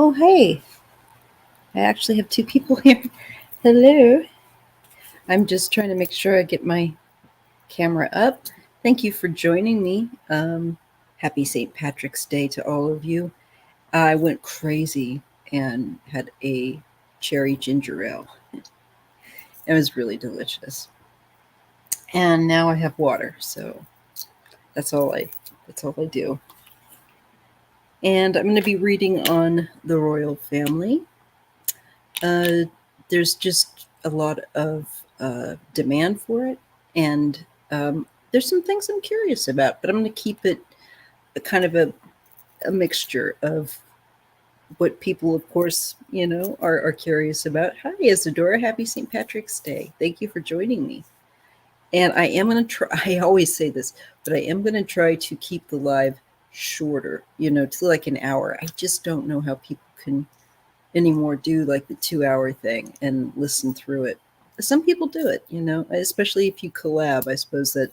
Oh, hey, I actually have two people here. Hello. I'm just trying to make sure I get my camera up. Thank you for joining me. Happy St. Patrick's Day to all of you. I went crazy and had a cherry ginger ale. It was really delicious. And now I have water, so that's all I that's all I do. And I'm going to be reading on the royal family. Uh, there's just a lot of demand for it, and there's some things I'm curious about, but I'm going to keep it a kind of a mixture of what people, of course, are curious about. Hi, Isadora. Happy St. Patrick's Day. Thank you for joining me. And I am going to try, I always say this, but I am going to try to keep the live shorter, to like an hour. I just don't know how people can anymore do like the 2 hour thing and listen through it. Some people do it, especially if you collab. I suppose that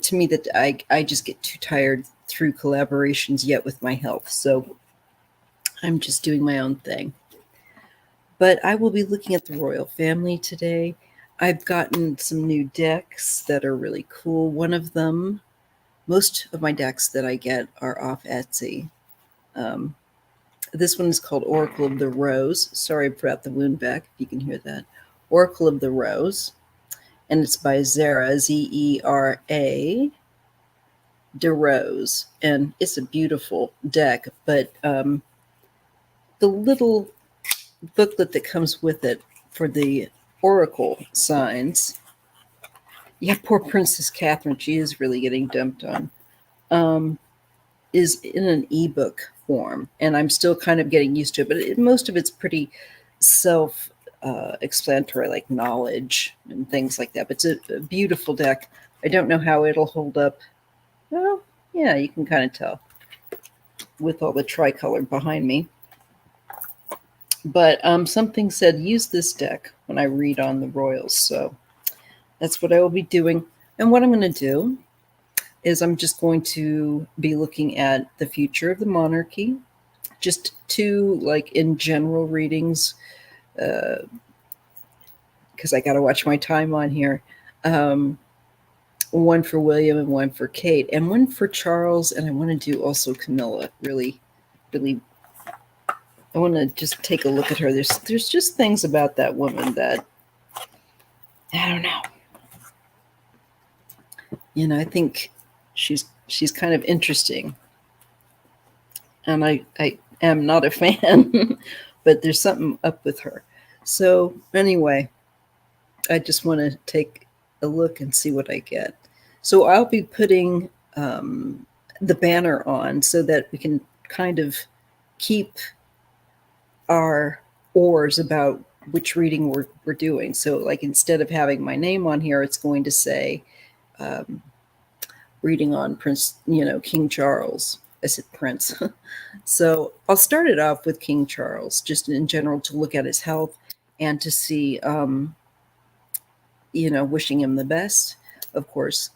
to me that I just get too tired through collaborations yet with my health. So I'm just doing my own thing. But I will be looking at the royal family today. I've gotten some new decks that are really cool. One of them, most of my decks that I get are off Etsy. This one is called Oracle of the Rose. Sorry about the wound back, if you can hear that. Oracle of the Rose. And it's by Zera, Zera de Rose. And it's a beautiful deck, but the little booklet that comes with it for the Oracle signs, yeah, poor Princess Catherine, she is really getting dumped on, is in an ebook form, and I'm still kind of getting used to it, but most of it's pretty self explanatory, like knowledge and things like that. But it's a beautiful deck. I don't know how it'll hold up. Well, yeah, you can kind of tell with all the tricolor behind me. But something said use this deck when I read on the royals, so that's what I will be doing. And what I'm going to do is I'm just going to be looking at the future of the monarchy, just two like in general readings, because I got to watch my time on here. One for William and one for Kate, and one for Charles, and I want to do also Camilla. Really, really, I want to just take a look at her. There's just things about that woman that I don't know. I think she's kind of interesting, and I am not a fan, but there's something up with her. So anyway, I just want to take a look and see what I get. So I'll be putting the banner on so that we can kind of keep our oars about which reading we're doing. So like instead of having my name on here, it's going to say reading on King Charles. I said Prince. So I'll start it off with King Charles, just in general to look at his health and to see, wishing him the best, of course,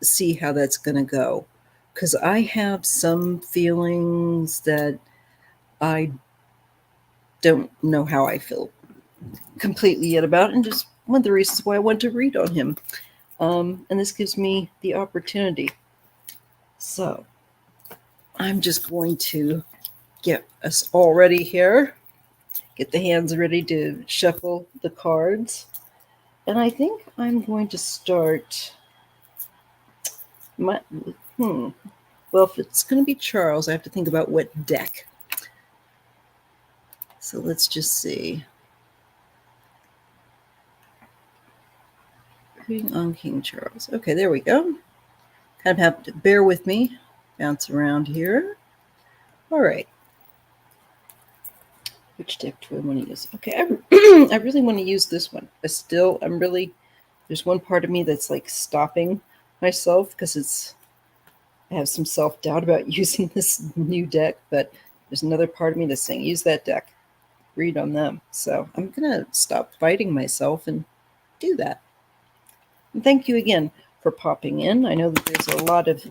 see how that's going to go. Because I have some feelings that I don't know how I feel completely yet about, and just one of the reasons why I want to read on him. And this gives me the opportunity. So I'm just going to get us all ready here, get the hands ready to shuffle the cards. And I think I'm going to start well, if it's going to be Charles, I have to think about what deck. So let's just see. Reading on King Charles. Okay, there we go. Kind of have to bear with me. Bounce around here. All right. Which deck do I want to use? Okay, I really want to use this one. There's one part of me that's like stopping myself because I have some self-doubt about using this new deck, but there's another part of me that's saying, use that deck. Read on them. So I'm going to stop fighting myself and do that. And thank you again for popping in. I know that there's a lot of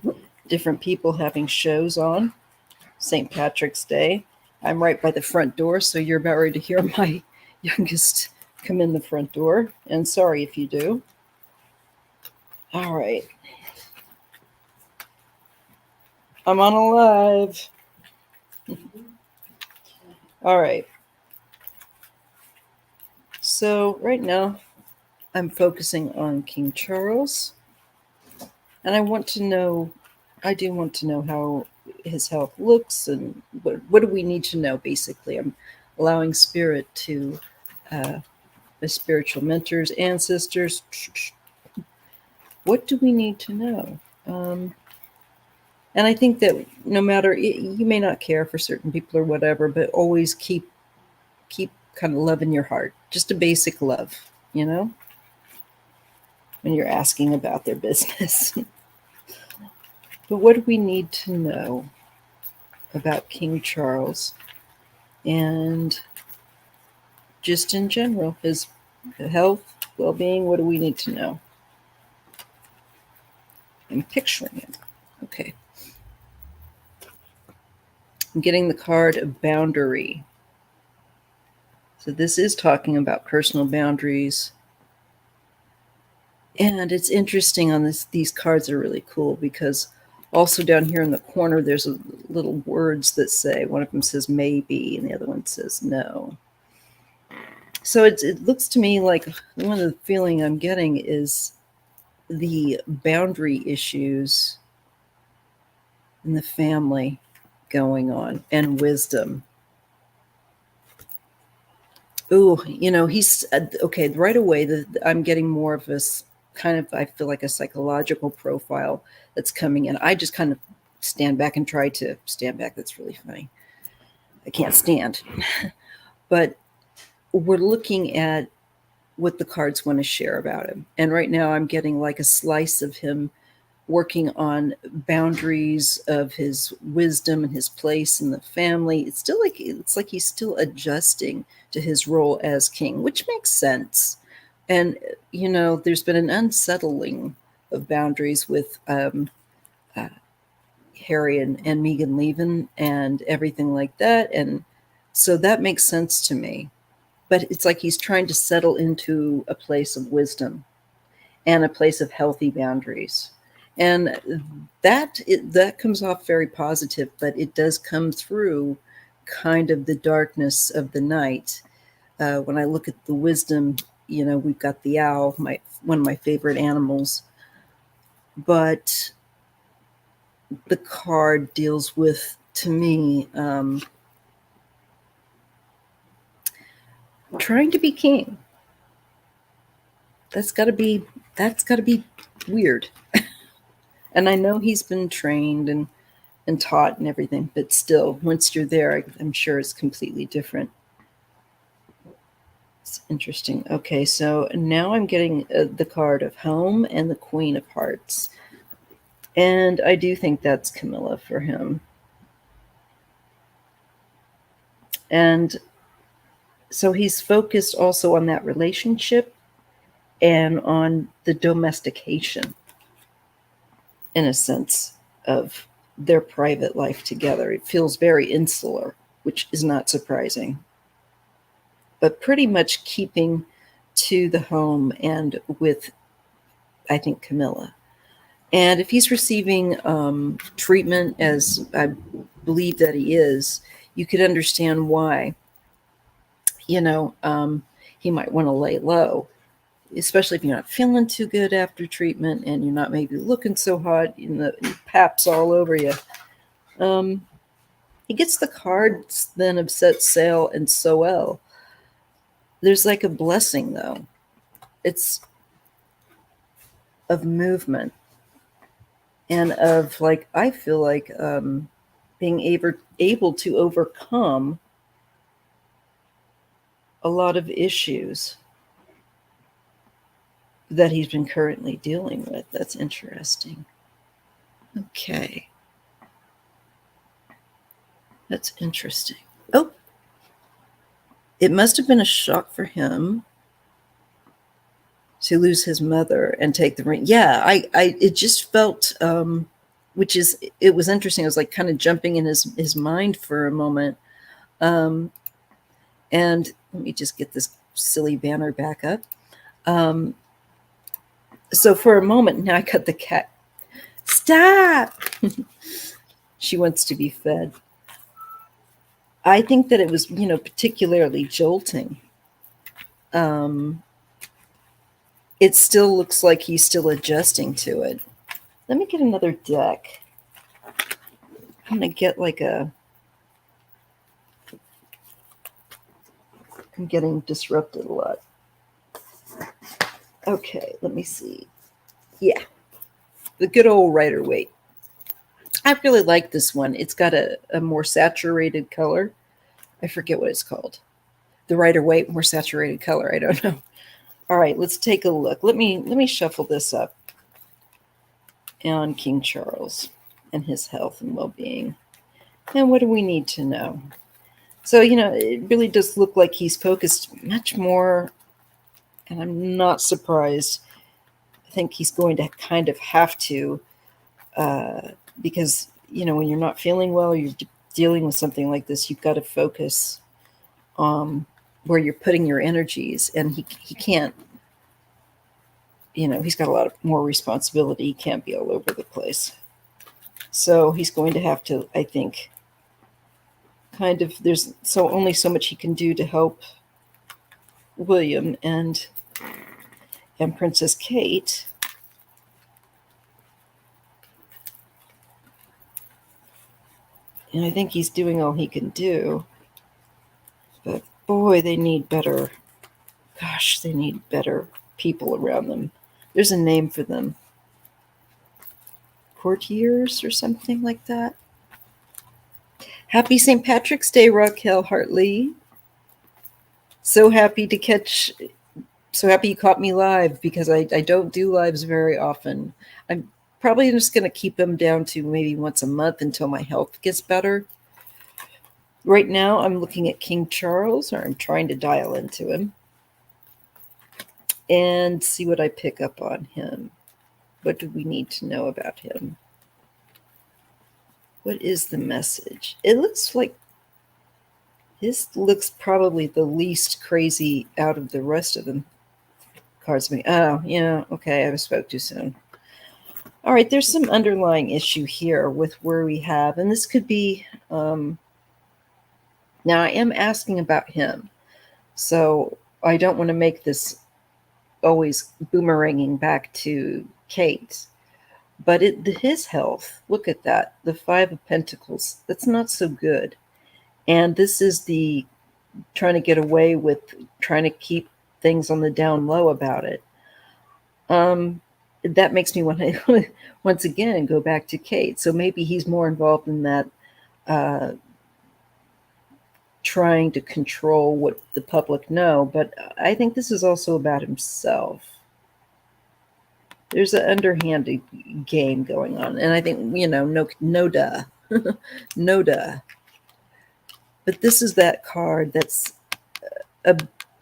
different people having shows on St. Patrick's Day. I'm right by the front door, so you're about ready to hear my youngest come in the front door. And sorry if you do. All right. I'm on a live. All right. So right now I'm focusing on King Charles. And I do want to know how his health looks and what do we need to know, basically. I'm allowing spirit to, my spiritual mentors, ancestors, what do we need to know? And I think that no matter, you may not care for certain people or whatever, but always keep kind of love in your heart, just a basic love, when you're asking about their business. But what do we need to know about King Charles and just in general, his health, well-being? What do we need to know? I'm picturing it. Okay. I'm getting the card of boundary. So this is talking about personal boundaries. And it's interesting on this. These cards are really cool because also down here in the corner, there's little words that say, one of them says maybe, and the other one says no. So it looks to me like one of the feeling I'm getting is the boundary issues in the family going on and wisdom. Ooh, he's okay. Right away, I'm getting more of this kind of, I feel like a psychological profile that's coming in. I just kind of stand back and try to stand back. That's really funny. I can't stand. But we're looking at what the cards want to share about him. And right now I'm getting like a slice of him working on boundaries of his wisdom and his place in the family. It's like he's still adjusting to his role as king, which makes sense. And there's been an unsettling of boundaries with Harry and Meghan leaving and everything like that, and so that makes sense to me. But it's like he's trying to settle into a place of wisdom and a place of healthy boundaries. And that comes off very positive, but it does come through kind of the darkness of the night. When I look at the wisdom, we've got the owl, one of my favorite animals. But the card deals with, to me, trying to be king. That's got to be weird. And I know he's been trained and taught and everything, but still, once you're there, I'm sure it's completely different. It's interesting. Okay, so now I'm getting the card of home and the Queen of Hearts. And I do think that's Camilla for him. And so he's focused also on that relationship and on the domestication, in a sense, of their private life together. It feels very insular, which is not surprising, but pretty much keeping to the home and with, I think, Camilla. And if he's receiving treatment, as I believe that he is, you could understand why. He might want to lay low, especially if you're not feeling too good after treatment and you're not maybe looking so hot, paps all over you. He gets the cards then of Set Sail and Soel. There's like a blessing, though. It's of movement and of, like, I feel like being able to overcome a lot of issues that he's been currently dealing with. That's interesting. Okay. That's interesting. Oh, it must have been a shock for him to lose his mother and take the ring. Yeah, it just felt, it was interesting. I was like kind of jumping in his mind for a moment. Um, and let me just get this silly banner back up. Um, so for a moment, now I got the cat. Stop! She wants to be fed. I think that it was, particularly jolting. Um, it still looks like he's still adjusting to it. Let me get another deck. I'm going to get I'm getting disrupted a lot. Okay, let me see. Yeah, the good old Rider-Waite. I really like this one. It's got a more saturated color. I forget what it's called. The Rider-Waite more saturated color. I don't know. All right, let's take a look. Let me shuffle this up on King Charles and his health and well-being. And what do we need to know? So, it really does look like he's focused much more, and I'm not surprised. I think he's going to kind of have to, because, when you're not feeling well, or you're dealing with something like this, you've got to focus where you're putting your energies, and he can't, he's got a lot of more responsibility. He can't be all over the place. So he's going to have to, I think, kind of, there's only so much he can do to help William and Princess Kate. And I think he's doing all he can do. But boy, they need better people around them. There's a name for them. Courtiers or something like that. Happy St. Patrick's Day, Raquel Hartley. So happy you caught me live, because I don't do lives very often. I'm probably just going to keep them down to maybe once a month until my health gets better. Right now, I'm looking at King Charles, or I'm trying to dial into him and see what I pick up on him. What do we need to know about him? What is the message? It looks like his looks probably the least crazy out of the rest of them cards. Oh, yeah, okay, I spoke too soon. All right, there's some underlying issue here with where we have, and this could be, now I am asking about him, so I don't want to make this always boomeranging back to Kate. But his health, look at that, the Five of Pentacles, that's not so good. And this is the trying to get away with, trying to keep things on the down low about it. That makes me want to once again go back to Kate. So maybe he's more involved in that, trying to control what the public know. But I think this is also about himself. There's an underhanded game going on, and I think, no duh. No duh. But this is that card that's a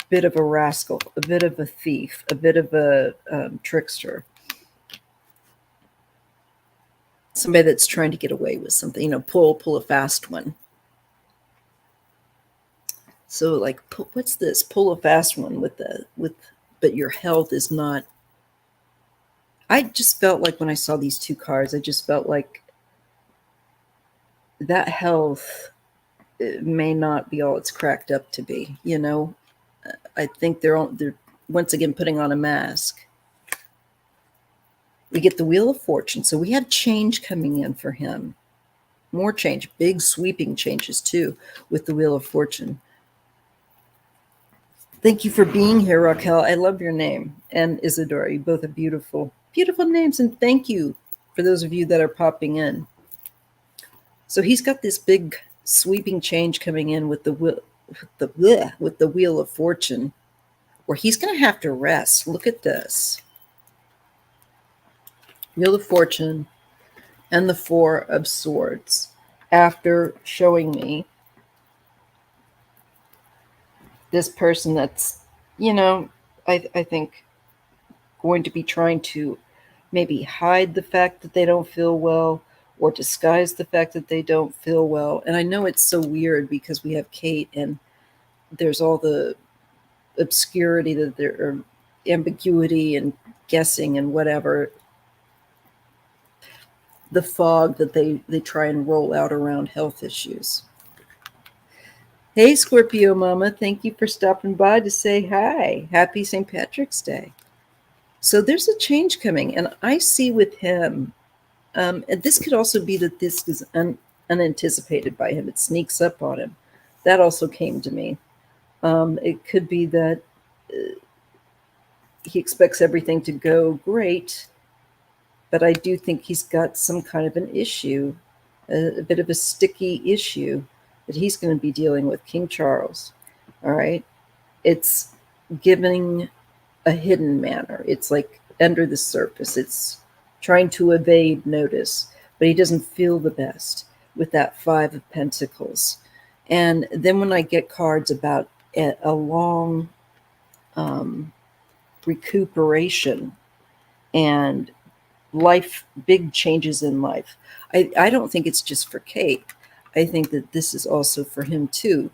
bit of a rascal, a bit of a thief, a bit of a trickster. Somebody that's trying to get away with something, pull a fast one. So, like, what's this? Pull a fast one but your health is not. I just felt like when I saw these two cards, I just felt like that health may not be all it's cracked up to be. I think they're once again putting on a mask. We get the Wheel of Fortune, so we have change coming in for him. More change, big sweeping changes too, with the Wheel of Fortune. Thank you for being here, Raquel. I love your name. And Isadora, you both are beautiful, beautiful names. And thank you for those of you that are popping in. So he's got this big sweeping change coming in with the Wheel of Fortune, where he's going to have to rest. Look at this. Wheel of Fortune and the Four of Swords, after showing me this person that's, I think going to be trying to maybe hide the fact that they don't feel well, or disguise the fact that they don't feel well. And I know it's so weird because we have Kate and there's all the obscurity that there are ambiguity and guessing and whatever, the fog that they try and roll out around health issues. Hey, Scorpio Mama, thank you for stopping by to say hi. Happy St. Patrick's Day. So there's a change coming, and I see with him, and this could also be that this is unanticipated by him. It sneaks up on him. That also came to me. It could be that he expects everything to go great, but I do think he's got some kind of an issue, a bit of a sticky issue that he's going to be dealing with, King Charles. All right. It's giving a hidden manner. It's like under the surface. It's trying to evade notice, but he doesn't feel the best with that Five of Pentacles. And then when I get cards about a long recuperation and life, big changes in life, I don't think it's just for Kate. I think that this is also for him too.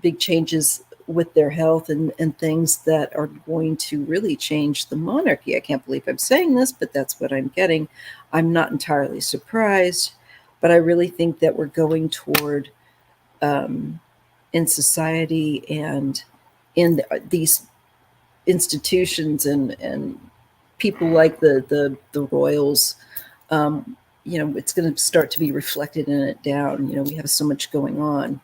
Big changes with their health and things that are going to really change the monarchy. I can't believe I'm saying this, but that's what I'm getting. I'm not entirely surprised, but I really think that we're going toward, in society and in these institutions and people like the royals, it's going to start to be reflected in it down. We have so much going on.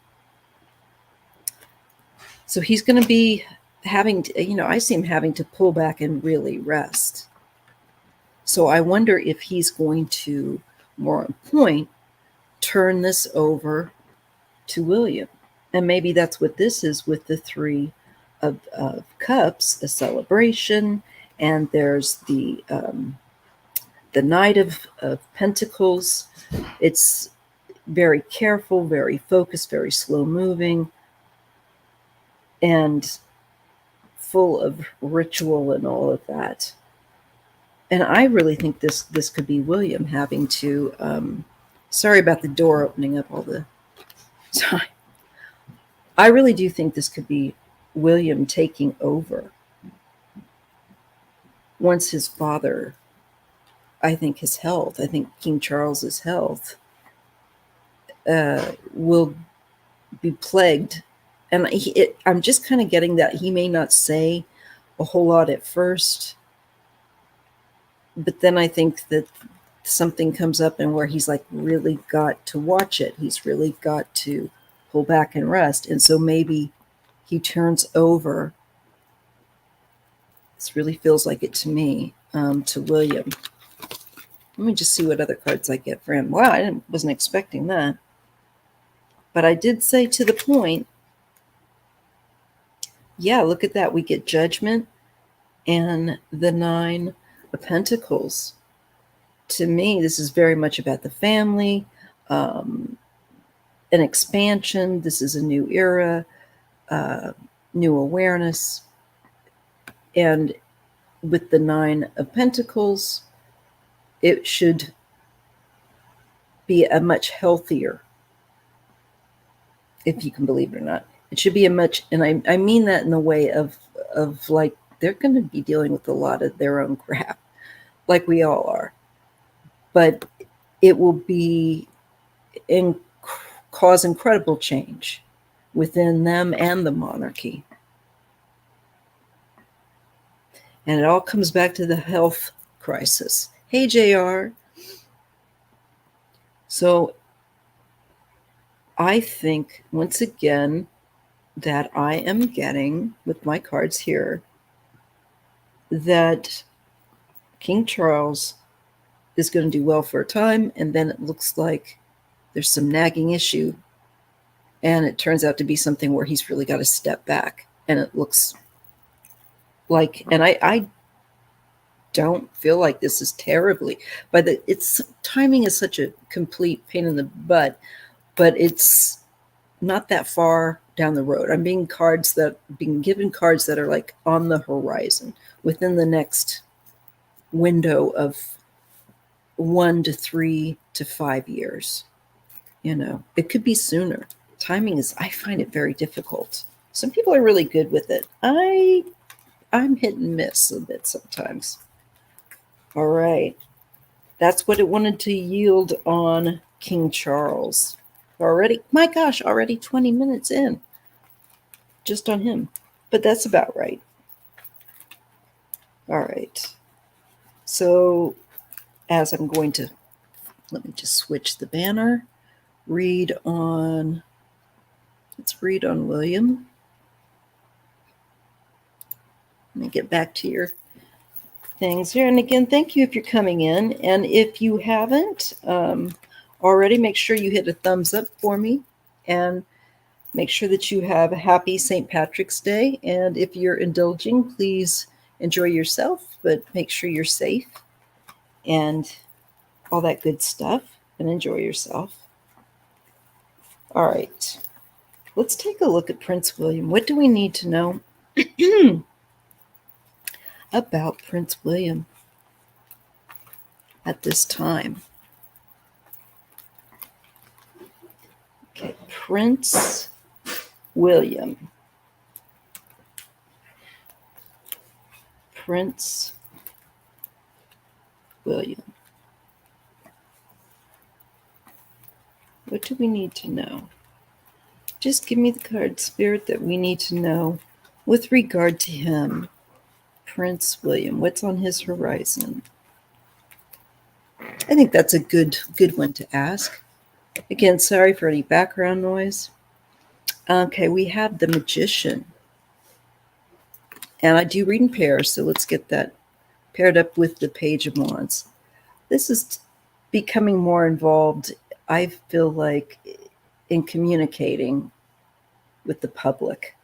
So he's going to be having to, I see him having to pull back and really rest. So I wonder if he's going to, more on point, turn this over to William. And maybe that's what this is with the Three of Cups, a celebration. And there's the Knight of Pentacles. It's very careful, very focused, very slow moving, and full of ritual and all of that. And I really think this could be William having to, sorry about the door opening up all the time. I really do think this could be William taking over once his father, I think his health, I think King Charles's health will be plagued. And I'm just kind of getting that he may not say a whole lot at first, but then I think that something comes up and where he's like really got to watch it. He's really got to pull back and rest. And so maybe he turns over. This really feels like it to me, to William. Let me just see what other cards I get for him. Wow, I wasn't expecting that. But I did say to the point, yeah, look at that. We get Judgment and the Nine of Pentacles. To me, this is very much about the family, an expansion. This is a new era, new awareness. And with the Nine of Pentacles, it should be a much healthier, if you can believe it or not. It should be a much, and I mean that in the way of like, they're going to be dealing with a lot of their own crap, like we all are. But it will be cause incredible change within them and the monarchy. And it all comes back to the health crisis. Hey, JR. So I think, once again, that I am getting, with my cards here, that King Charles is going to do well for a time, and then it looks like there's some nagging issue, and it turns out to be something where he's really got to step back. And it looks like, and I don't feel like this is terribly, but its timing is such a complete pain in the butt, but it's not that far down the road. I'm being given cards that are like on the horizon, within the next window of 1 to 3 to 5 years. It could be sooner. Timing I find it very difficult. Some people are really good with it. I'm hit and miss a bit sometimes. All right. That's what it wanted to yield on King Charles. Already, my gosh, already 20 minutes in. Just on him. But that's about right. All right. So, as I'm going to, let me just switch the banner. Let's read on William. Let me get back to your things here. And again, thank you if you're coming in. And if you haven't already, make sure you hit a thumbs up for me. And make sure that you have a happy St. Patrick's Day. And if you're indulging, please enjoy yourself, but make sure you're safe and all that good stuff, and enjoy yourself. All right. Let's take a look at Prince William. What do we need to know about Prince William at this time? Okay, Prince William. Prince William. What do we need to know? Just give me the card, Spirit, that we need to know with regard to him. Prince William. What's on his horizon? I think that's a good one to ask. Again, sorry for any background noise. Okay, we have the Magician. And I do read in pairs, so let's get that paired up with the Page of Wands. This is becoming more involved, I feel like, in communicating with the public,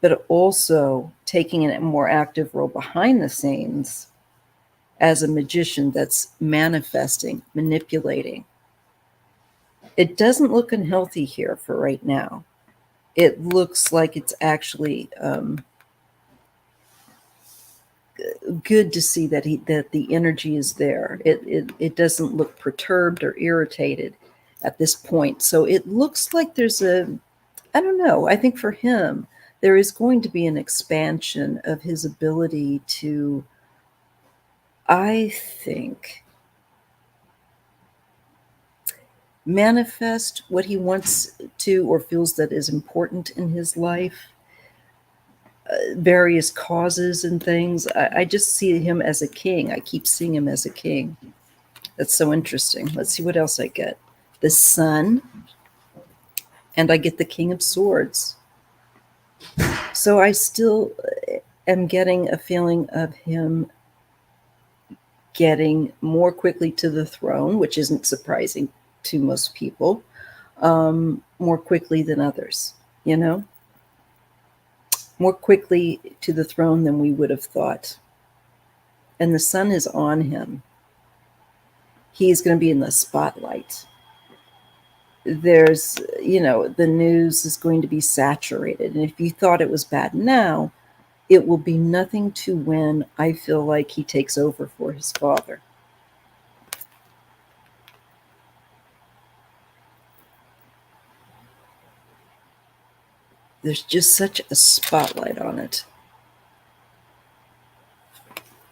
but also taking a more active role behind the scenes as a magician that's manifesting, manipulating. It doesn't look unhealthy here for right now. It looks like it's actually good to see that the energy is there. It doesn't look perturbed or irritated at this point. So it looks like there's I don't know. I think for him, there is going to be an expansion of his ability to, I think, manifest what he wants to or feels that is important in his life, various causes and things. I just see him as a king. I keep seeing him as a king. That's so interesting. Let's see what else I get. The Sun, and I get the King of Swords. So I still am getting a feeling of him getting more quickly to the throne, which isn't surprising to most people, more quickly than others, more quickly to the throne than we would have thought. And the sun is on him. He is going to be in the spotlight. There's, the news is going to be saturated. And if you thought it was bad now, it will be nothing to when I feel like he takes over for his father. There's just such a spotlight on it.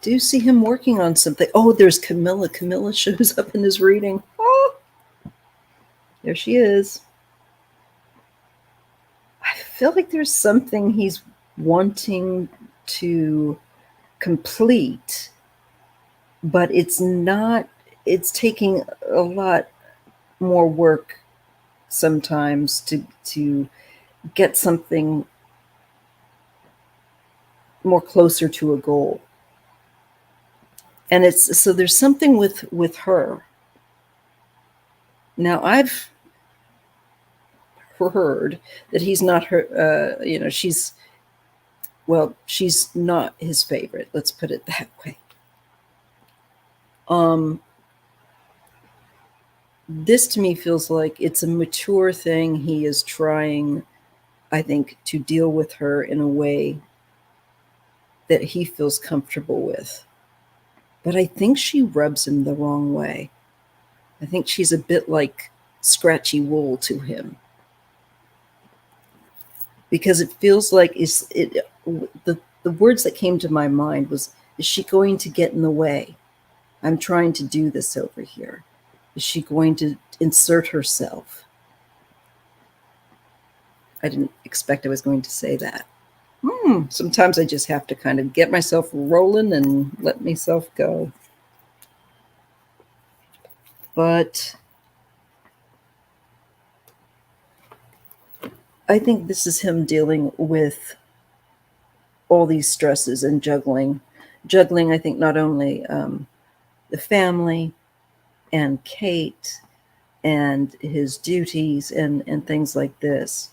Do you see him working on something? Oh, there's Camilla. Camilla shows up in his reading. Oh, there she is. I feel like there's something he's wanting to complete, but it's taking a lot more work sometimes to get something more closer to a goal. And so there's something with her. Now I've heard that he's not her, she's not his favorite. Let's put it that way. This to me feels like it's a mature thing. He is trying, I think, to deal with her in a way that he feels comfortable with. but I think she rubs him the wrong way. I think she's a bit like scratchy wool to him, because it feels like the words that came to my mind was, is she going to get in the way? I'm trying to do this over here. Is she going to insert herself? I didn't expect I was going to say that. Sometimes I just have to kind of get myself rolling and let myself go. But I think this is him dealing with all these stresses and juggling. I think not only the family and Kate and his duties and things like this,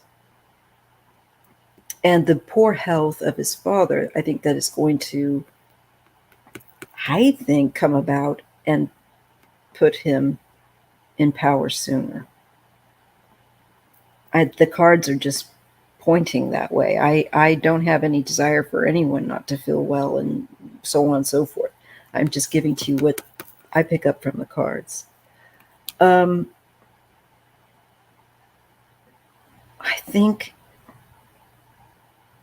and the poor health of his father. I think that is going to, I think, come about and put him in power sooner. The cards are just pointing that way. I don't have any desire for anyone not to feel well and so on and so forth. I'm just giving to you what I pick up from the cards. I think,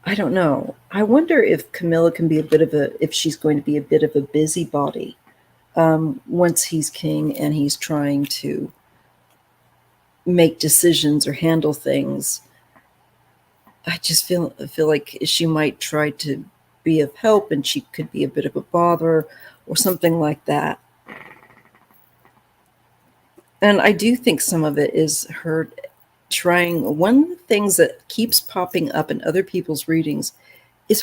I don't know. I wonder if Camilla can be if she's going to be a bit of a busybody once he's king and he's trying to make decisions or handle things. I just feel like she might try to be of help, and she could be a bit of a bother or something like that. And I do think some of it is her trying. One of the things that keeps popping up in other people's readings is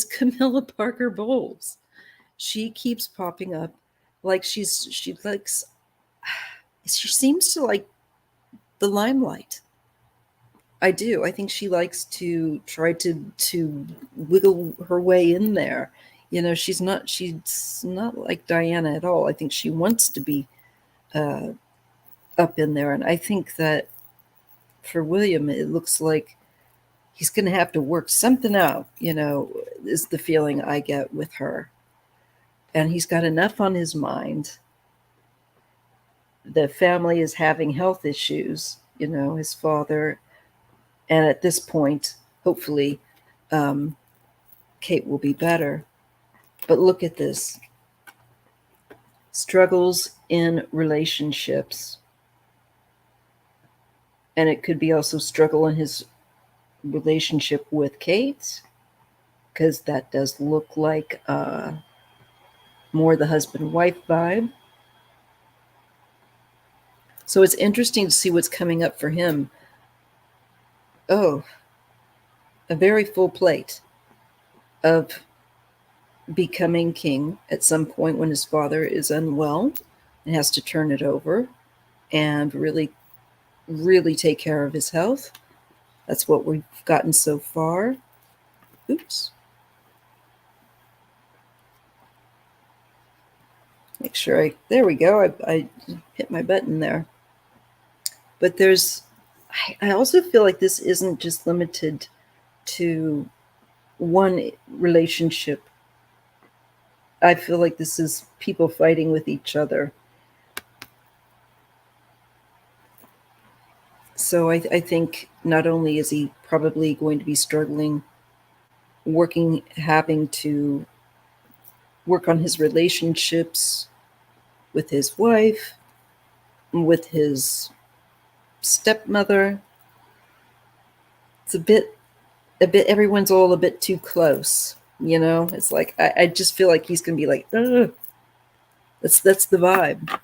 Camilla Parker Bowles. She keeps popping up like she likes, she seems to like the limelight. I do. I think she likes to try to wiggle her way in there. She's not like Diana at all. I think she wants to be uh, up in there, and I think that for William, it looks like he's going to have to work something out. Is the feeling I get with her, and he's got enough on his mind. The family is having health issues. His father, and at this point, hopefully, um, Kate will be better. But look at this. Struggles in relationships. And it could be also struggle in his relationship with Kate, because that does look like more the husband-wife vibe. So it's interesting to see what's coming up for him. Oh, a very full plate of becoming king at some point when his father is unwell and has to turn it over and really, really take care of his health. That's what we've gotten so far. Oops. Make sure there we go. I hit my button there. But I also feel like this isn't just limited to one relationship. I feel like this is people fighting with each other. So I think not only is he probably going to be struggling, having to work on his relationships with his wife, with his stepmother. It's everyone's all a bit too close. It's like, I just feel like he's going to be like, ugh. That's the vibe.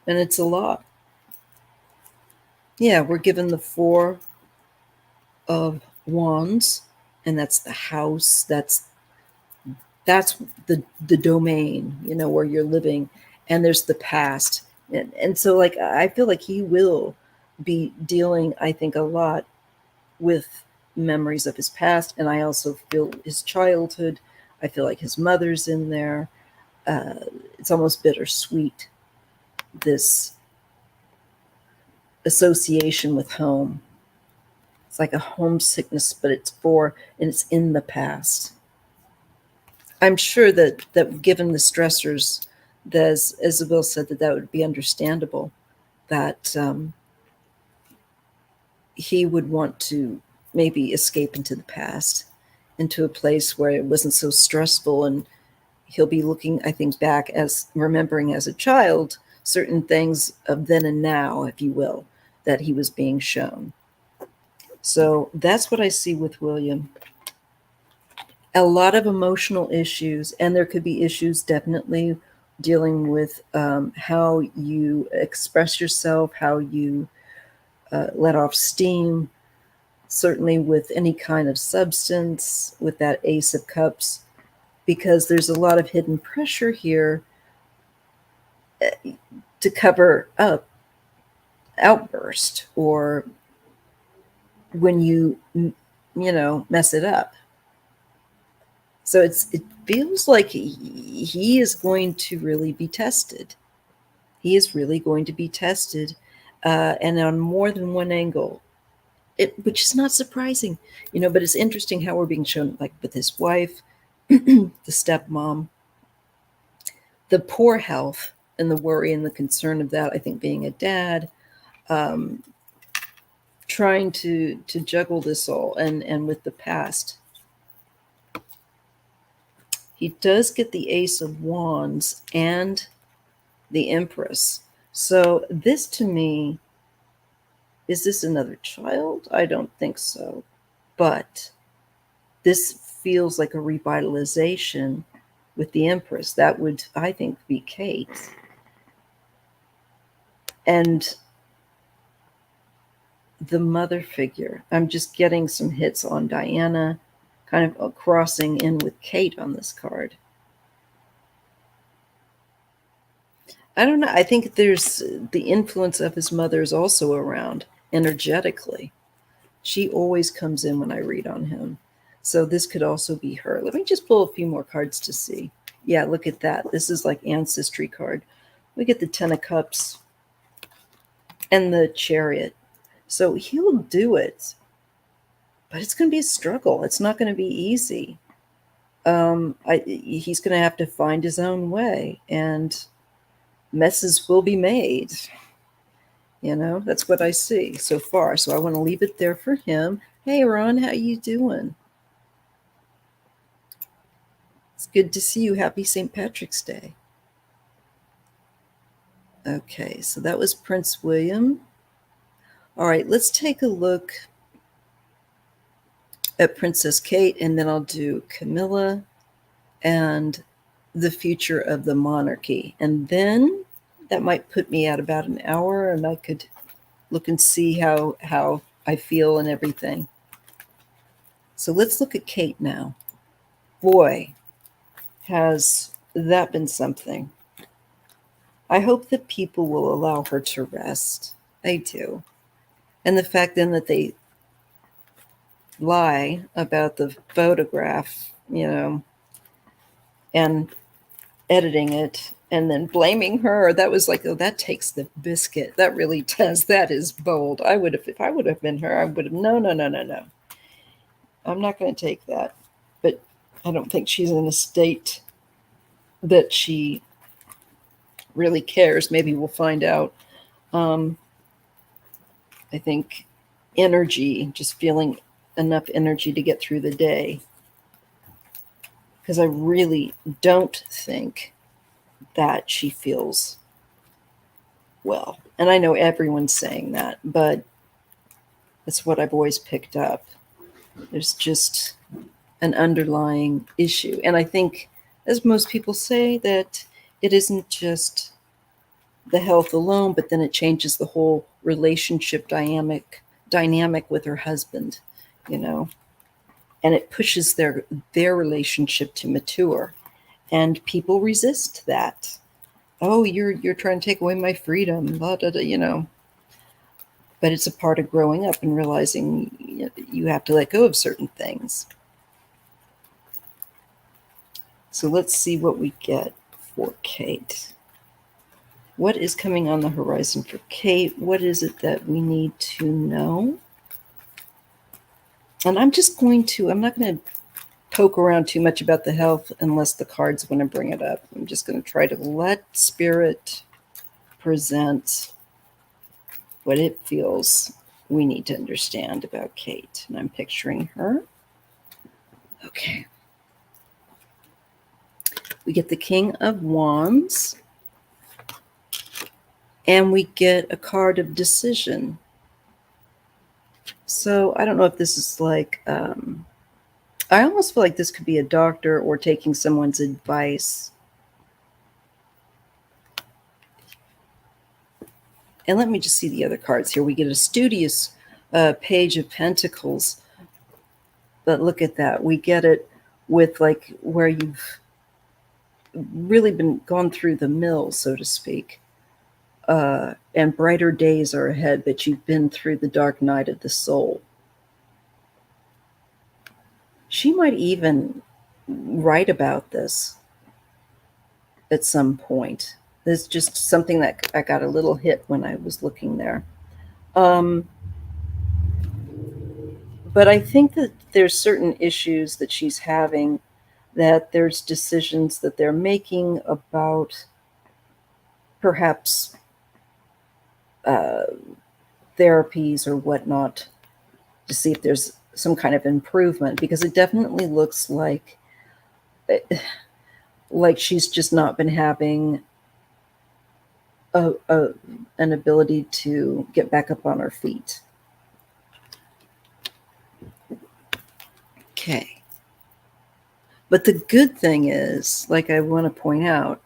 And it's a lot. Yeah, we're given the Four of Wands, and that's the house. That's the domain, where you're living. And there's the past. And so, like, I feel like he will be dealing, I think, a lot with memories of his past. And I also feel his childhood. I feel like his mother's in there. It's almost bittersweet, this association with home. It's like a homesickness, but it's in the past. I'm sure that given the stressors, that as Isabel said, that would be understandable, that he would want to maybe escape into the past, into a place where it wasn't so stressful, and he'll be looking, I think, back as remembering as a child certain things of then and now, if you will, that he was being shown. So that's what I see with William. A lot of emotional issues, and there could be issues definitely dealing with how you express yourself, how you let off steam, certainly with any kind of substance, with that Ace of Cups, because there's a lot of hidden pressure here to cover up outburst or when you mess it up. So it feels like he is going to really be tested. He is really going to be tested, and on more than one angle. Which is not surprising, but it's interesting how we're being shown, like with his wife, the stepmom, the poor health and the worry and the concern of that, I think, being a dad, trying to juggle this all, and with the past. He does get the Ace of Wands and the Empress. So this, to me, is this another child? I don't think so. But this feels like a revitalization with the Empress. That would, I think, be Kate. And the mother figure, I'm just getting some hits on Diana, kind of crossing in with Kate on this card. I don't know. I think there's the influence of his mother is also around energetically. She always comes in when I read on him. So this could also be her. Let me just pull a few more cards to see. Yeah, look at that. This is like ancestry card. We get the Ten of Cups and the Chariot. So he'll do it, but it's going to be a struggle. It's not going to be easy. He's going to have to find his own way, and messes will be made. That's what I see so far. So I want to leave it there for him. Hey, Ron, how you doing? It's good to see you. Happy St. Patrick's Day. Okay, so that was Prince William. All right, let's take a look at Princess Kate, and then I'll do Camilla and the future of the monarchy. And then that might put me at about an hour, and I could look and see how I feel and everything. So let's look at Kate now. Boy, has that been something. I hope that people will allow her to rest. I do. And the fact then that they lie about the photograph, and editing it and then blaming her, that was like, oh, that takes the biscuit. That really does. That is bold. If I would have been her, I would have, no. I'm not going to take that. But I don't think she's in a state that she really cares. Maybe we'll find out. I think energy, just feeling enough energy to get through the day. Because I really don't think that she feels well. And I know everyone's saying that, but that's what I've always picked up. There's just an underlying issue. And I think, as most people say, that it isn't just the health alone, but then it changes the whole relationship dynamic with her husband, and it pushes their relationship to mature. And people resist that. Oh, you're trying to take away my freedom, blah, blah, blah, But it's a part of growing up and realizing you have to let go of certain things. So let's see what we get for Kate. What is coming on the horizon for Kate? What is it that we need to know? And I'm not going to poke around too much about the health unless the cards want to bring it up. I'm just going to try to let Spirit present what it feels we need to understand about Kate. And I'm picturing her. Okay. We get the King of Wands. And we get a card of decision. So I don't know if this is like, I almost feel like this could be a doctor or taking someone's advice. And let me just see the other cards here. We get a studious Page of Pentacles. But look at that. We get it with like where you've really been gone through the mill, so to speak. And brighter days are ahead, but you've been through the dark night of the soul. She might even write about this at some point. It's just something that I got a little hit when I was looking there. But I think that there's certain issues that she's having, that there's decisions that they're making about perhaps therapies or whatnot to see if there's some kind of improvement, because it definitely looks like she's just not been having an ability to get back up on her feet. Okay. But the good thing is, like I want to point out,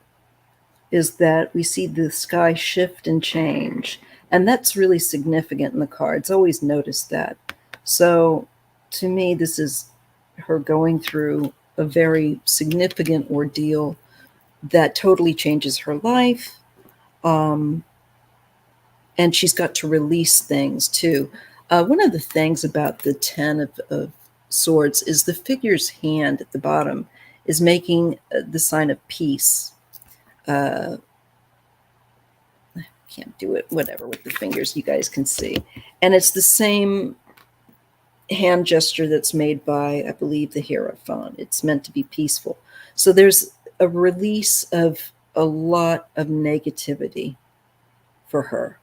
is that we see the sky shift and change. And that's really significant in the cards. Always notice that. So to me, this is her going through a very significant ordeal that totally changes her life. And she's got to release things too. One of the things about the 10 of Swords is the figure's hand at the bottom is making the sign of peace. I can't do it, whatever, with the fingers, you guys can see. And it's the same hand gesture that's made by, I believe, the Hierophant. It's meant to be peaceful. So there's a release of a lot of negativity for her.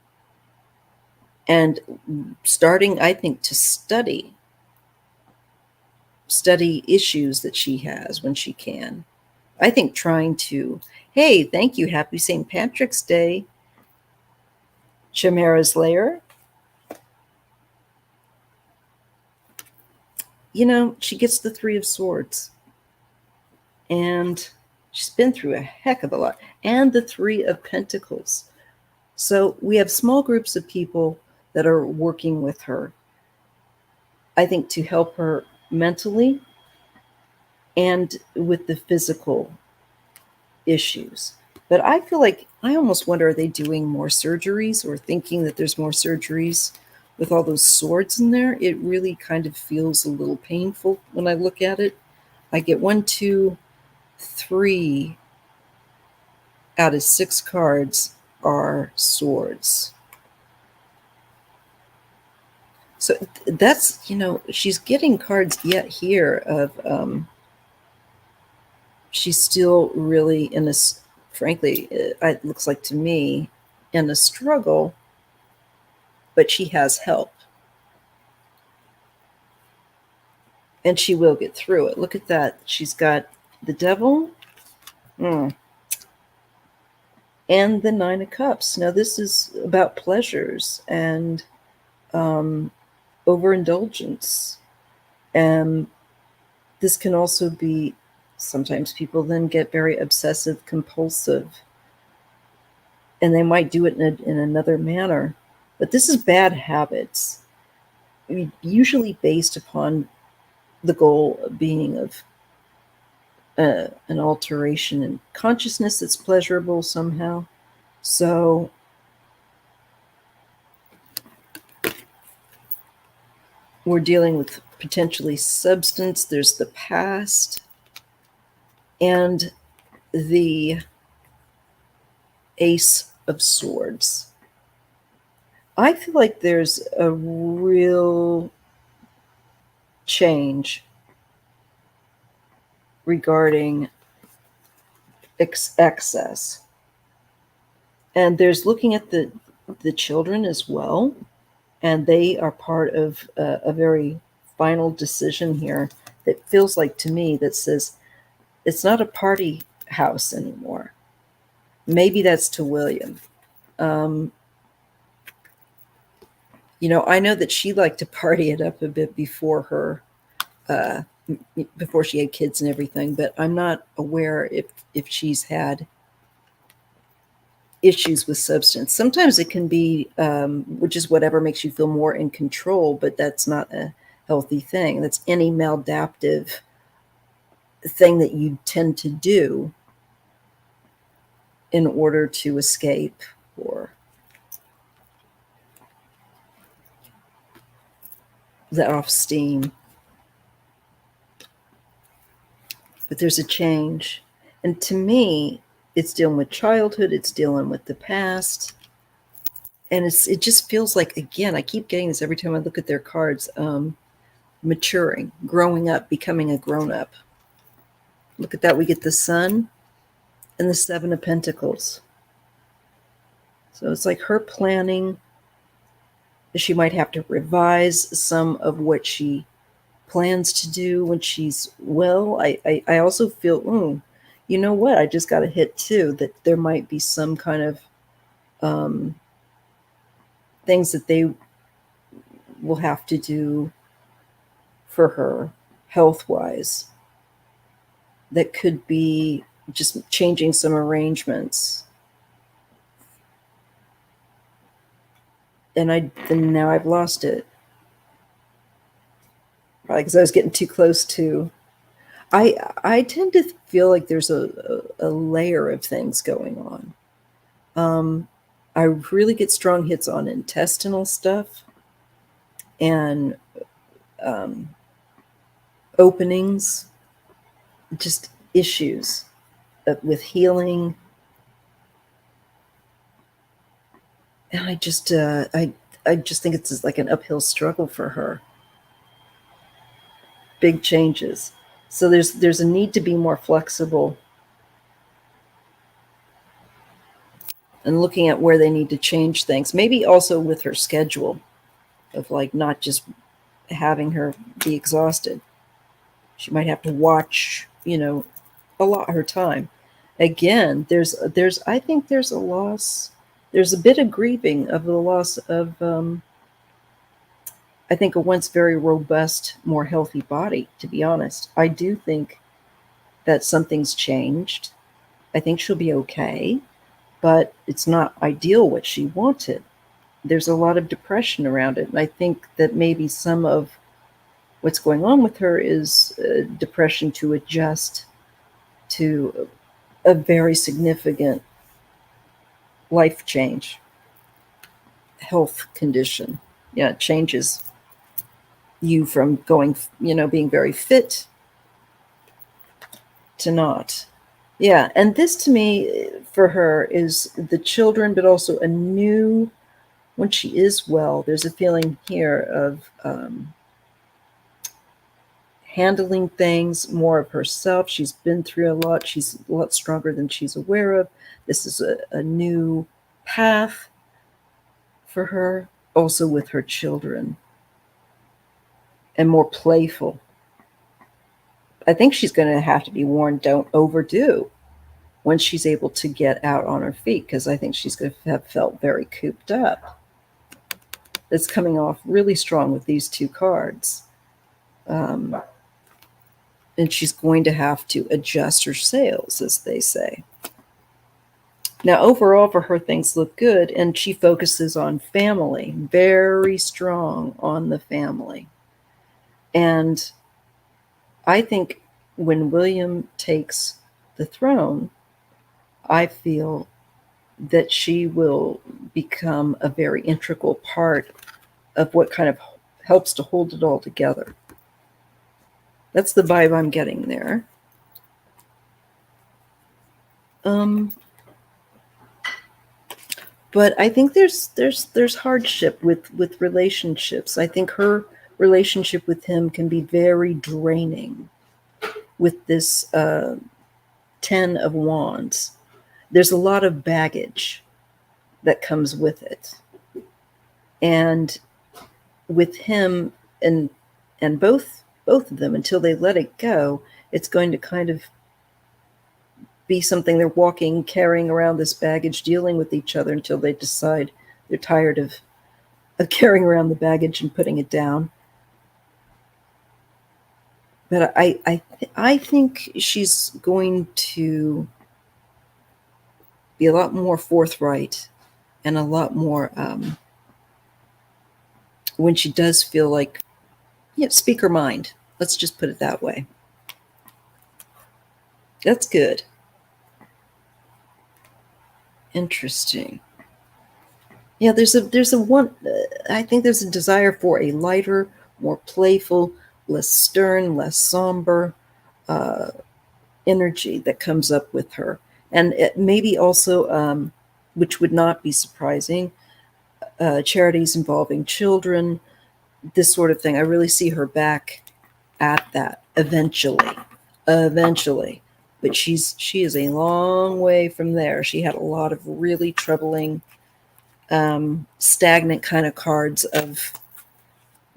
And starting, I think, to study issues that she has when she can. I think trying to, hey, thank you, happy St. Patrick's Day, Chimera's Lair. You know, she gets the 3 of Swords. And she's been through a heck of a lot. And the 3 of Pentacles. So we have small groups of people that are working with her, I think, to help her mentally and with the physical issues. But I feel like, I almost wonder, are they doing more surgeries or thinking that there's more surgeries with all those swords in there? It really kind of feels a little painful when I look at it. I get 1, 2, 3 out of 6 cards are swords. So that's, you know, she's getting cards yet here of she's still really in a, frankly, it looks like to me, in a struggle, but she has help. And she will get through it. Look at that. She's got the Devil and the 9 of Cups. Now, this is about pleasures and overindulgence. And this can also be, sometimes people then get very obsessive compulsive, and they might do it in another manner. But this is bad habits, usually based upon the goal being of an alteration in consciousness that's pleasurable somehow. So we're dealing with potentially substance. There's the past and the Ace of Swords. I feel like there's a real change regarding excess. And there's looking at the children as well, and they are part of a very final decision here that feels like to me that says it's not a party house anymore. Maybe that's to William. Um, I know that she liked to party it up a bit before uh, before she had kids and everything, but I'm not aware if she's had issues with substance. Sometimes it can be, which is whatever makes you feel more in control, but that's not a healthy thing. That's any maladaptive thing that you tend to do in order to escape or let off steam. But there's a change. And to me, it's dealing with childhood, it's dealing with the past. And it just feels like, again, I keep getting this every time I look at their cards, maturing, growing up, becoming a grown-up. Look at that. We get the Sun and the Seven of Pentacles. So it's like her planning. She might have to revise some of what she plans to do when she's well. I also feel, you know what? I just got a hit too that there might be some kind of things that they will have to do for her health-wise that could be just changing some arrangements. And now I've lost it. Probably because I was getting too close to. I tend to feel like there's a layer of things going on. I really get strong hits on intestinal stuff and openings, just issues with healing. And I just think it's just like an uphill struggle for her. Big changes. So there's a need to be more flexible and looking at where they need to change things. Maybe also with her schedule of like not just having her be exhausted. She might have to watch, a lot her time. Again, I think there's a loss. There's a bit of grieving of the loss of I think a once very robust, more healthy body, to be honest. I do think that something's changed. I think she'll be okay, but it's not ideal what she wanted. There's a lot of depression around it. And I think that maybe some of what's going on with her is depression to adjust to a very significant life change, health condition. Yeah, it changes you from going, being very fit to not. Yeah, and this to me for her is the children, but also a new, when she is well, there's a feeling here of handling things more of herself. She's been through a lot. She's a lot stronger than she's aware of. This is a new path for her, also with her children, and more playful. I think she's going to have to be warned, don't overdo when she's able to get out on her feet, because I think she's going to have felt very cooped up. It's coming off really strong with these two cards. And she's going to have to adjust her sails, as they say. Now, overall, for her, things look good, and she focuses on family, very strong on the family. And I think when William takes the throne, I feel that she will become a very integral part of what kind of helps to hold it all together. That's the vibe I'm getting there. But I think there's hardship with relationships. I think her relationship with him can be very draining. with this 10 of Wands, there's a lot of baggage that comes with it. And with him and both of them, until they let it go, it's going to kind of be something they're walking, carrying around this baggage, dealing with each other until they decide they're tired of carrying around the baggage and putting it down. But I think she's going to be a lot more forthright and a lot more when she does feel like, speak her mind. Let's just put it that way. That's good. Interesting. Yeah, there's a one. I think there's a desire for a lighter, more playful, less stern, less somber uh, energy that comes up with her, and it maybe also, which would not be surprising, charities involving children, this sort of thing. I really see her back at that eventually, but she is a long way from there. She had a lot of really troubling, stagnant kind of cards of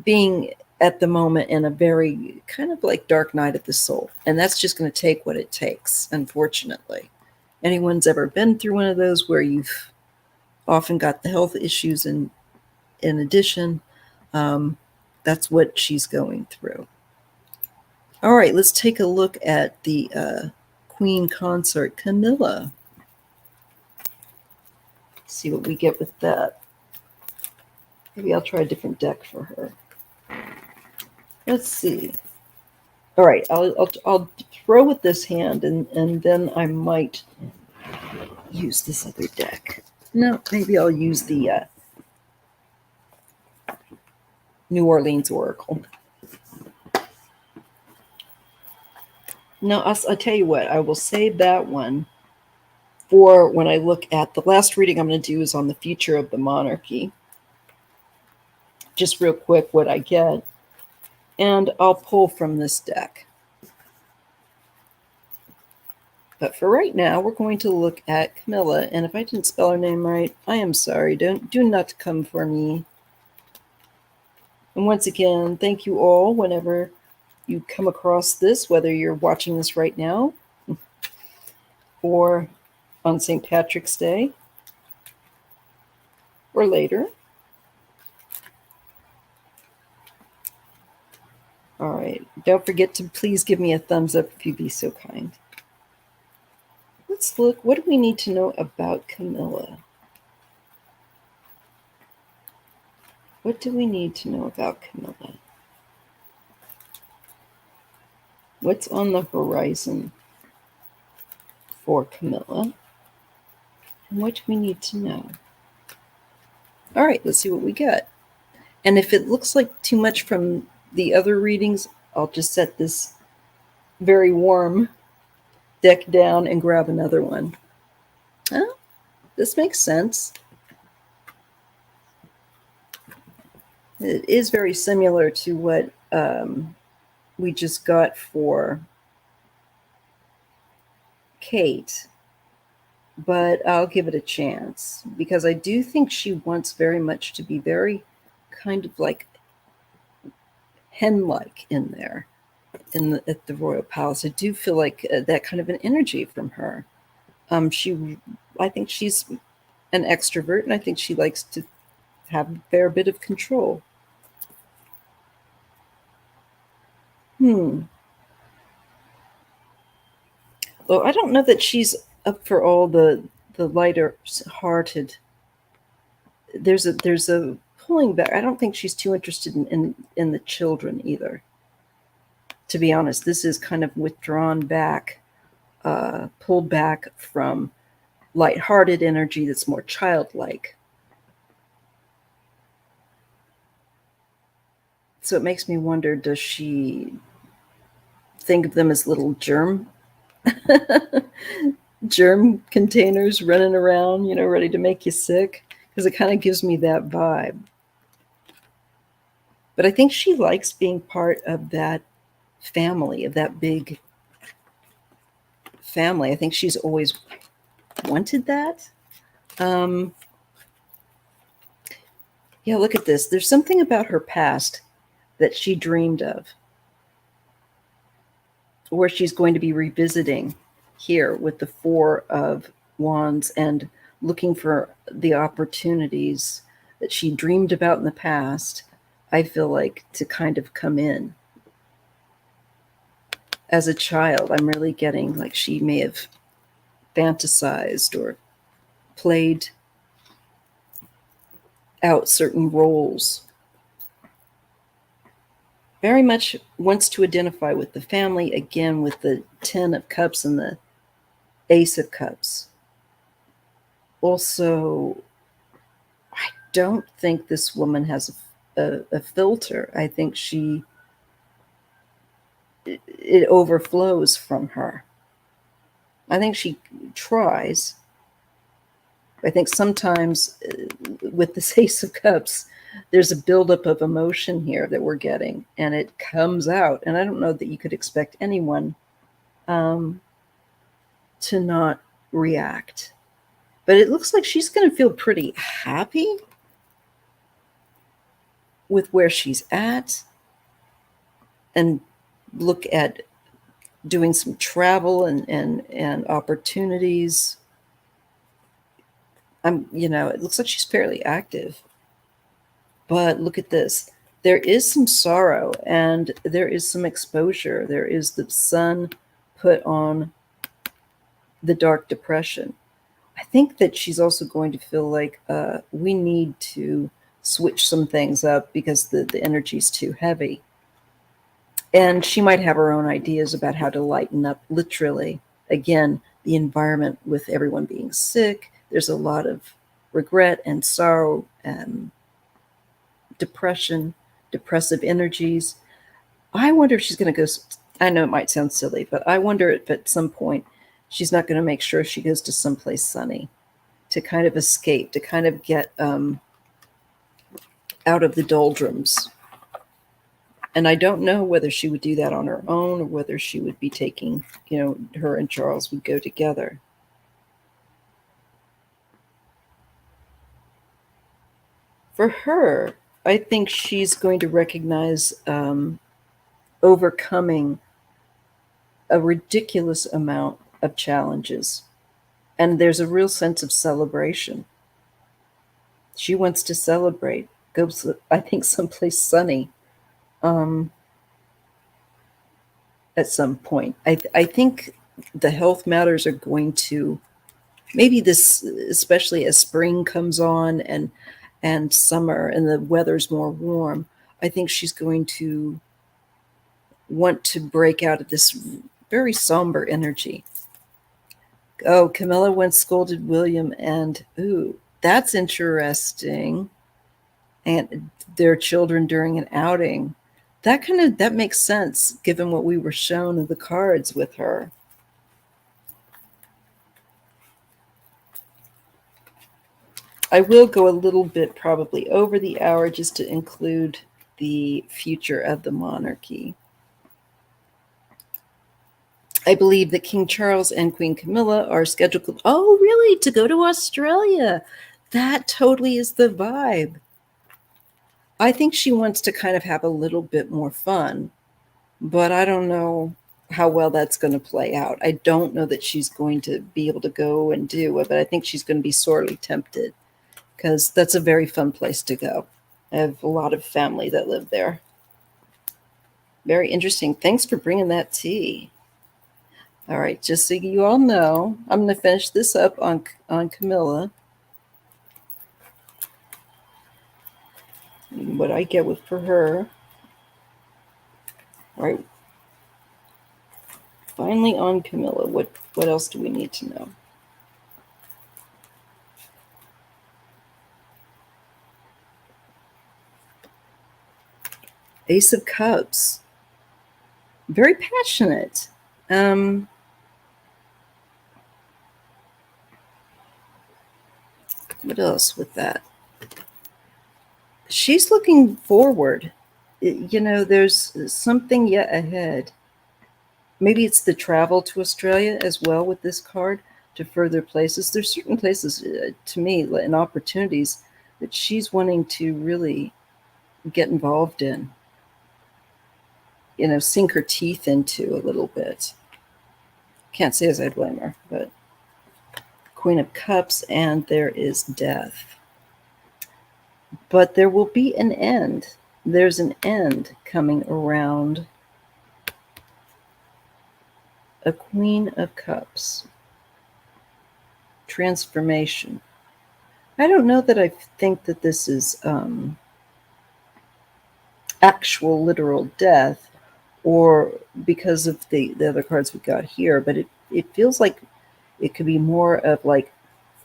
being at the moment in a very kind of like dark night of the soul, and that's just going to take what it takes, unfortunately. Anyone's ever been through one of those where you've often got the health issues in addition, that's what she's going through. All right, let's take a look at the Queen Consort, Camilla. See what we get with that. Maybe I'll try a different deck for her. Let's see. All right, I'll throw with this hand, and then I might use this other deck. No, maybe I'll use the New Orleans Oracle. No, I'll tell you what, I will save that one for when I look at the last reading I'm going to do is on the future of the monarchy. Just real quick what I get, and I'll pull from this deck. But for right now, we're going to look at Camilla, and if I didn't spell her name right, I am sorry. Do not come for me. And once again, thank you all whenever you come across this, whether you're watching this right now or on St. Patrick's Day or later. All right. Don't forget to please give me a thumbs up if you'd be so kind. Let's look. What do we need to know about Camilla? What do we need to know about Camilla? What's on the horizon for Camilla? And what do we need to know? All right, let's see what we get. And if it looks like too much from the other readings, I'll just set this very warm deck down and grab another one. Oh, this makes sense. It is very similar to what we just got for Kate, but I'll give it a chance because I do think she wants very much to be very kind of like hen-like in there at the Royal Palace. I do feel like that kind of an energy from her. I think she's an extrovert, and I think she likes to have a fair bit of control. Well, I don't know that she's up for all the lighter hearted. There's a pulling back. I don't think she's too interested in the children either. To be honest, this is kind of withdrawn back, pulled back from lighthearted energy that's more childlike. So it makes me wonder, does she think of them as little germ containers running around, ready to make you sick? Because it kind of gives me that vibe. But I think she likes being part of that family, of that big family. I think she's always wanted that. Um, yeah, look at this. There's something about her past that she dreamed of, or she's going to be revisiting here with the Four of Wands and looking for the opportunities that she dreamed about in the past. I feel like to kind of come in. As a child, I'm really getting like she may have fantasized or played out certain roles. Very much wants to identify with the family, again, with the Ten of Cups and the Ace of Cups. Also, I don't think this woman has a filter. I think it overflows from her. I think she tries. I think sometimes with this Ace of Cups, there's a buildup of emotion here that we're getting, and it comes out. And I don't know that you could expect anyone to not react. But it looks like she's going to feel pretty happy with where she's at and look at doing some travel and opportunities. It looks like she's fairly active. But look at this. There is some sorrow and there is some exposure. There is the sun put on the dark depression. I think that she's also going to feel like we need to switch some things up because the energy is too heavy. And she might have her own ideas about how to lighten up, literally. Again, the environment with everyone being sick, there's a lot of regret and sorrow and depression, depressive energies. I wonder if she's going to go. I know it might sound silly, but I wonder if at some point she's not going to make sure she goes to someplace sunny to kind of escape, to kind of get out of the doldrums. And I don't know whether she would do that on her own or whether she would be taking, her and Charles would go together. For her, I think she's going to recognize overcoming a ridiculous amount of challenges. And there's a real sense of celebration. She wants to celebrate, go, I think, someplace sunny at some point. I think the health matters are going to, maybe this, especially as spring comes on and summer and the weather's more warm, I think she's going to want to break out of this very somber energy. Oh, Camilla once scolded William, and ooh, that's interesting. And their children during an outing. That makes sense given what we were shown in the cards with her. I will go a little bit probably over the hour just to include the future of the monarchy. I believe that King Charles and Queen Camilla are scheduled, oh, really, to go to Australia. That totally is the vibe. I think she wants to kind of have a little bit more fun, but I don't know how well that's going to play out. I don't know that she's going to be able to go and do it, but I think she's going to be sorely tempted because that's a very fun place to go. I have a lot of family that live there. Very interesting. Thanks for bringing that tea. All right, just so you all know, I'm going to finish this up on Camilla. And what I get for her. All right. Finally on Camilla, what else do we need to know? Ace of Cups. Very passionate. What else with that? She's looking forward. There's something yet ahead. maybe it's the travel to Australia as well with this card to further places. There's certain places, to me, and opportunities that she's wanting to really get involved in, sink her teeth into a little bit. Can't say as I blame her, but Queen of Cups, and there is death. But there will be an end. There's an end coming around a Queen of Cups. Transformation. I don't know that I think that this is actual literal death, or because of the other cards we got here, but it feels like it could be more of like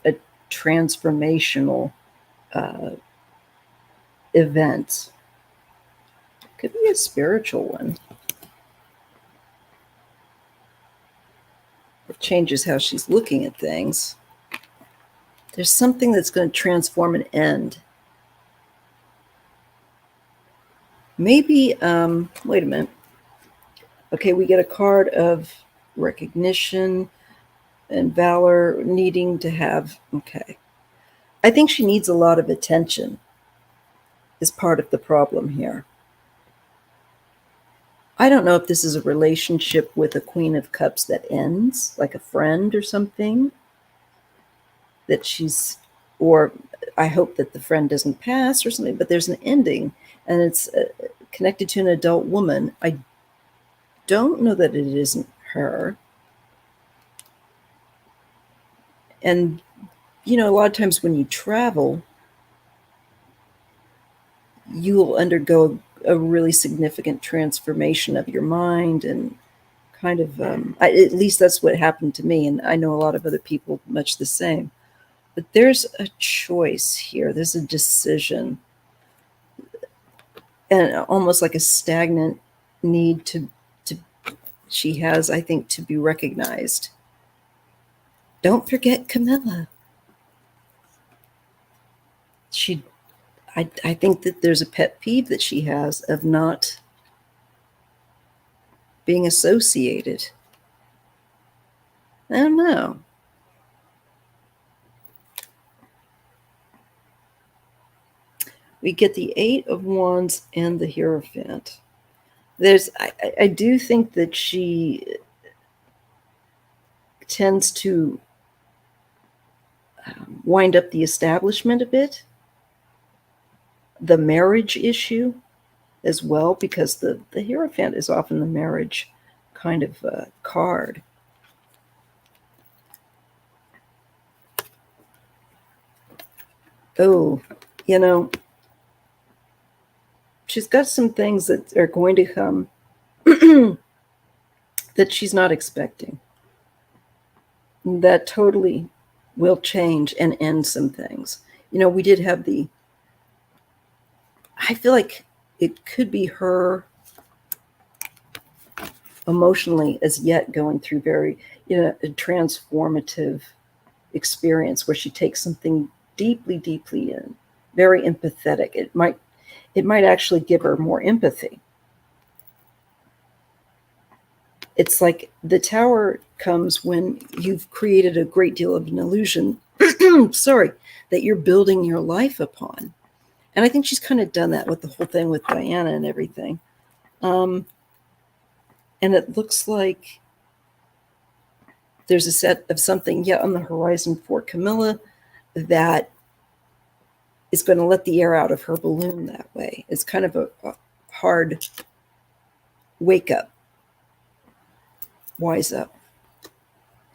a transformational event. Could be a spiritual one. It changes how she's looking at things. There's something that's going to transform and end. Maybe, wait a minute. Okay, we get a card of recognition and valor, needing to have, okay. I think she needs a lot of attention is part of the problem here. I don't know if this is a relationship with a Queen of Cups that ends, like a friend or something, that she's, or I hope that the friend doesn't pass or something, but there's an ending, and it's connected to an adult woman. I don't know that it isn't her. And, a lot of times when you travel, you will undergo a really significant transformation of your mind, and kind of, at least that's what happened to me, and I know a lot of other people much the same. But there's a choice here. There's a decision, and almost like a stagnant need to she has, I think, to be recognized. Don't forget Camilla. I think that there's a pet peeve that she has of not being associated. I don't know. We get the Eight of Wands and the Hierophant. I do think that she tends to wind up the establishment a bit, the marriage issue as well, because the Hierophant is often the marriage kind of card. Oh, she's got some things that are going to come that she's not expecting, that totally will change and end some things. We did have I feel like it could be her emotionally as yet going through very, a transformative experience where she takes something deeply, deeply in, very empathetic. It might actually give her more empathy. It's like the Tower comes when you've created a great deal of an illusion, sorry, that you're building your life upon. And I think she's kind of done that with the whole thing with Diana and everything. And it looks like there's a set of something yet on the horizon for Camilla that is going to let the air out of her balloon that way. It's kind of a hard wake up, wise up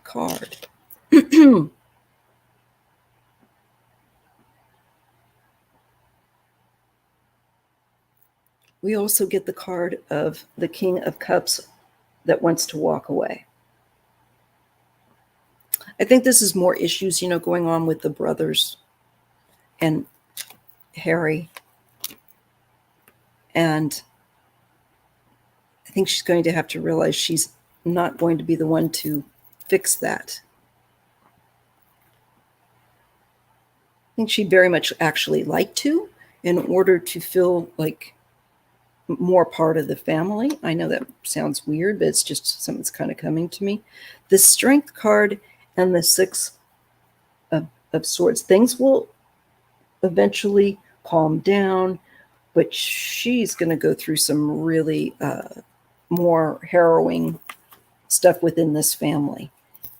card. We also get the card of the King of Cups that wants to walk away. I think this is more issues, going on with the brothers and Harry. And I think she's going to have to realize she's not going to be the one to fix that. I think she'd very much actually like to, in order to feel like more part of the family. I know that sounds weird, but it's just something that's kind of coming to me. The Strength card and the Six of Swords. Things will eventually calm down, but she's going to go through some really more harrowing stuff within this family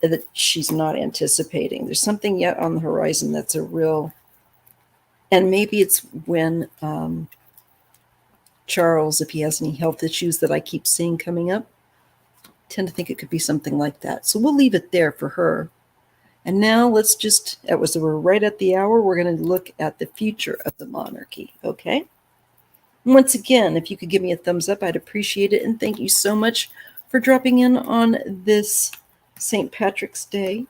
that she's not anticipating. There's something yet on the horizon that's a real, and maybe it's when Charles, if he has any health issues that I keep seeing coming up, I tend to think it could be something like that. So we'll leave it there for her. And now let's just, we're right at the hour, we're going to look at the future of the monarchy, okay? Once again, if you could give me a thumbs up, I'd appreciate it. And thank you so much for dropping in on this St. Patrick's Day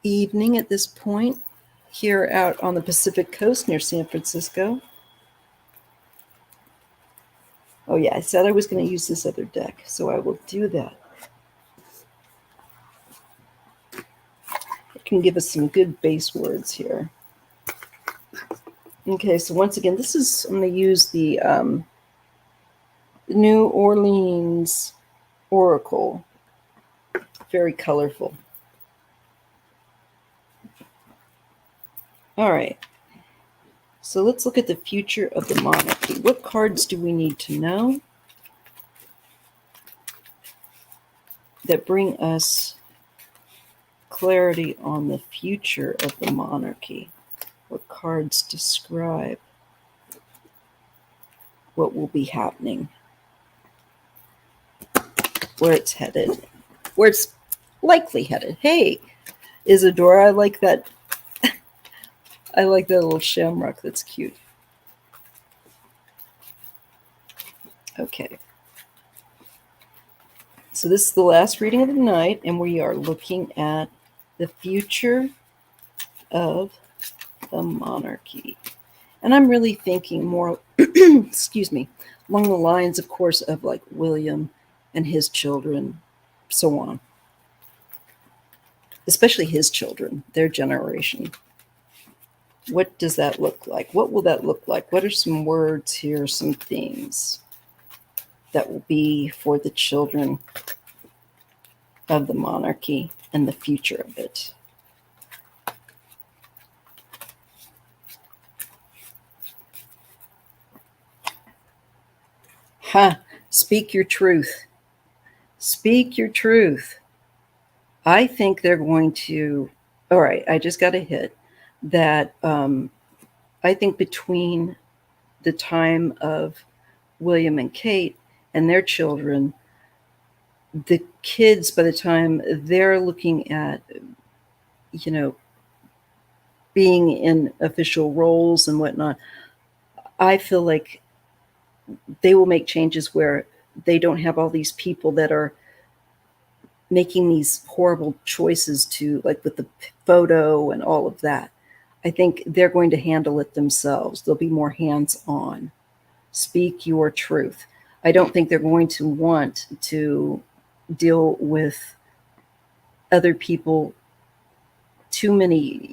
evening at this point here out on the Pacific Coast near San Francisco. Oh yeah, I said I was going to use this other deck, so I will do that. It can give us some good base words here. Okay, so once again, I'm going to use the New Orleans Oracle. Very colorful. All right. So let's look at the future of the monarchy. What cards do we need to know that bring us clarity on the future of the monarchy? What cards describe what will be happening, where it's headed, where it's likely headed? Hey, Isadora, I like that. I like that little shamrock. That's cute. Okay. So this is the last reading of the night, and we are looking at the future of the monarchy. And I'm really thinking more, excuse me, along the lines, of course, of like William and his children, so on. Especially his children, their generation. What does that look like? What will that look like? What are some words here, some themes that will be for the children of the monarchy and the future of it? Ha! Speak your truth. Speak your truth. I think they're going to, all right, I just got a hit that I think between the time of William and Kate and their children, the kids, by the time they're looking at, being in official roles and whatnot, I feel like they will make changes where they don't have all these people that are making these horrible choices to, like with the photo and all of that. I think they're going to handle it themselves. They'll be more hands-on. Speak your truth. I don't think they're going to want to deal with other people, too many,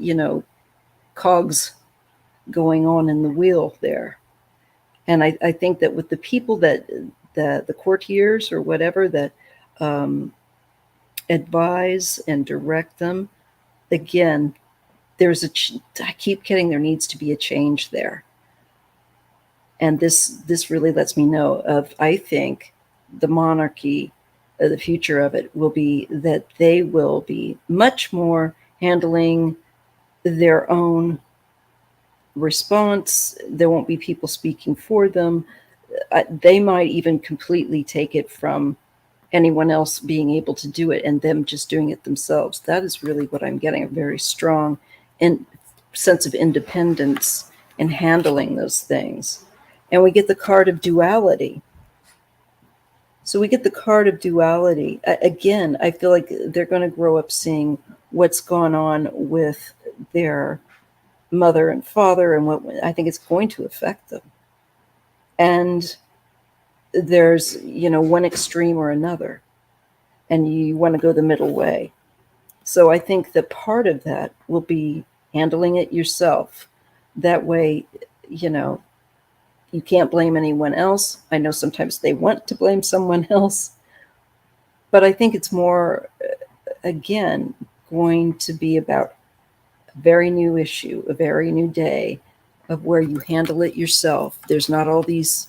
cogs going on in the wheel there. And I think that with the people that the courtiers or whatever that advise and direct them, again, I keep getting there needs to be a change there. And this really lets me know of, I think, the monarchy, the future of it will be that they will be much more handling their own response. There won't be people speaking for them. They might even completely take it from anyone else being able to do it and them just doing it themselves. That is really what I'm getting, a very strong sense of independence in handling those things. And we get the card of duality. So we get the card of duality. Again, I feel like they're going to grow up seeing what's gone on with their mother and father, and what I think it's going to affect them. And there's, one extreme or another, and you want to go the middle way. So I think that part of that will be handling it yourself. That way, You can't blame anyone else. I know sometimes they want to blame someone else, but I think it's more, again, going to be about a very new issue, a very new day of where you handle it yourself. There's not all these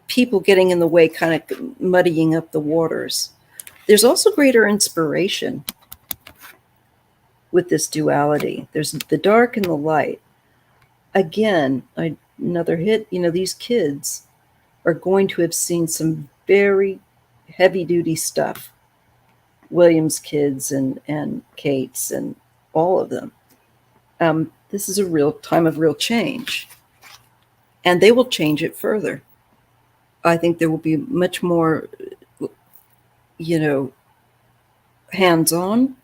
people getting in the way, kind of muddying up the waters. There's also greater inspiration with this duality. There's the dark and the light. Again, another hit, these kids are going to have seen some very heavy duty stuff. William's kids and Kate's and all of them. This is a real time of real change. And they will change it further. I think there will be much more, hands-on.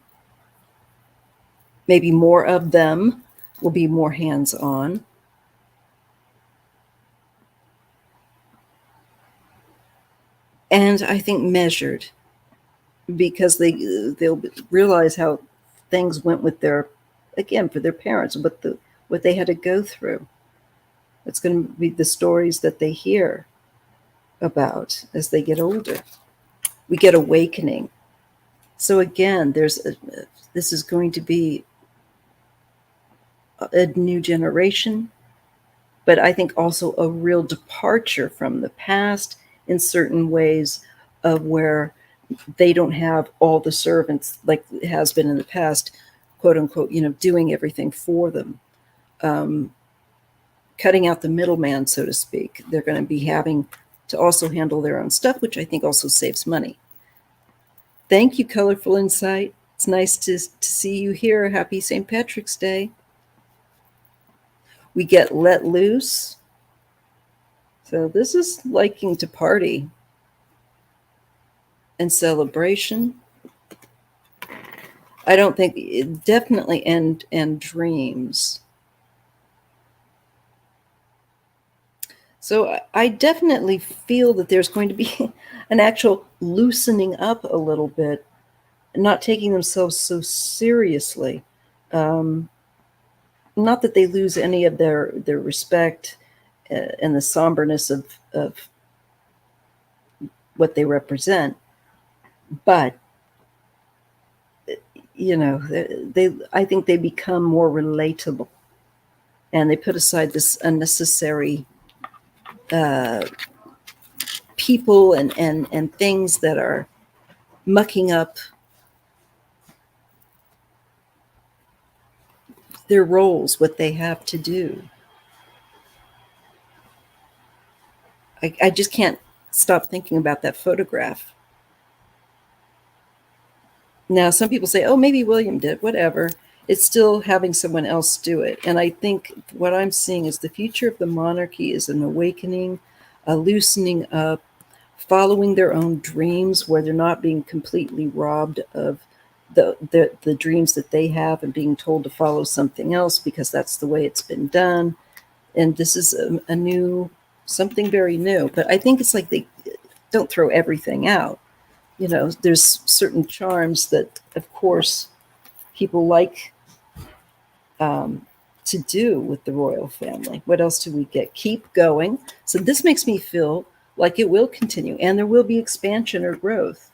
Maybe more of them will be more hands-on. And I think measured, because they'll realize how things went with for their parents, what they had to go through. It's going to be the stories that they hear about as they get older. We get awakening. So again, this is going to be a new generation, but I think also a real departure from the past in certain ways, of where they don't have all the servants like it has been in the past, quote unquote, doing everything for them. Cutting out the middleman, so to speak. They're going to be having to also handle their own stuff, which I think also saves money. Thank you, Colorful Insight. It's nice to see you here. Happy St. Patrick's Day. We get let loose. So this is liking to party and celebration. I don't think, definitely and dreams. So I definitely feel that there's going to be an actual loosening up a little bit, not taking themselves so seriously. Not that they lose any of their respect and the somberness of what they represent, but I think they become more relatable, and they put aside this unnecessary people and things that are mucking up their roles, what they have to do. I just can't stop thinking about that photograph. Now, some people say, oh, maybe William did, whatever. It's still having someone else do it. And I think what I'm seeing is the future of the monarchy is an awakening, a loosening up, following their own dreams, where they're not being completely robbed of the dreams that they have and being told to follow something else because that's the way it's been done. And this is a new, something very new. But I think it's like they don't throw everything out. There's certain charms that, of course, people like to do with the royal family. What else do we get? Keep going. So this makes me feel like it will continue, and there will be expansion or growth.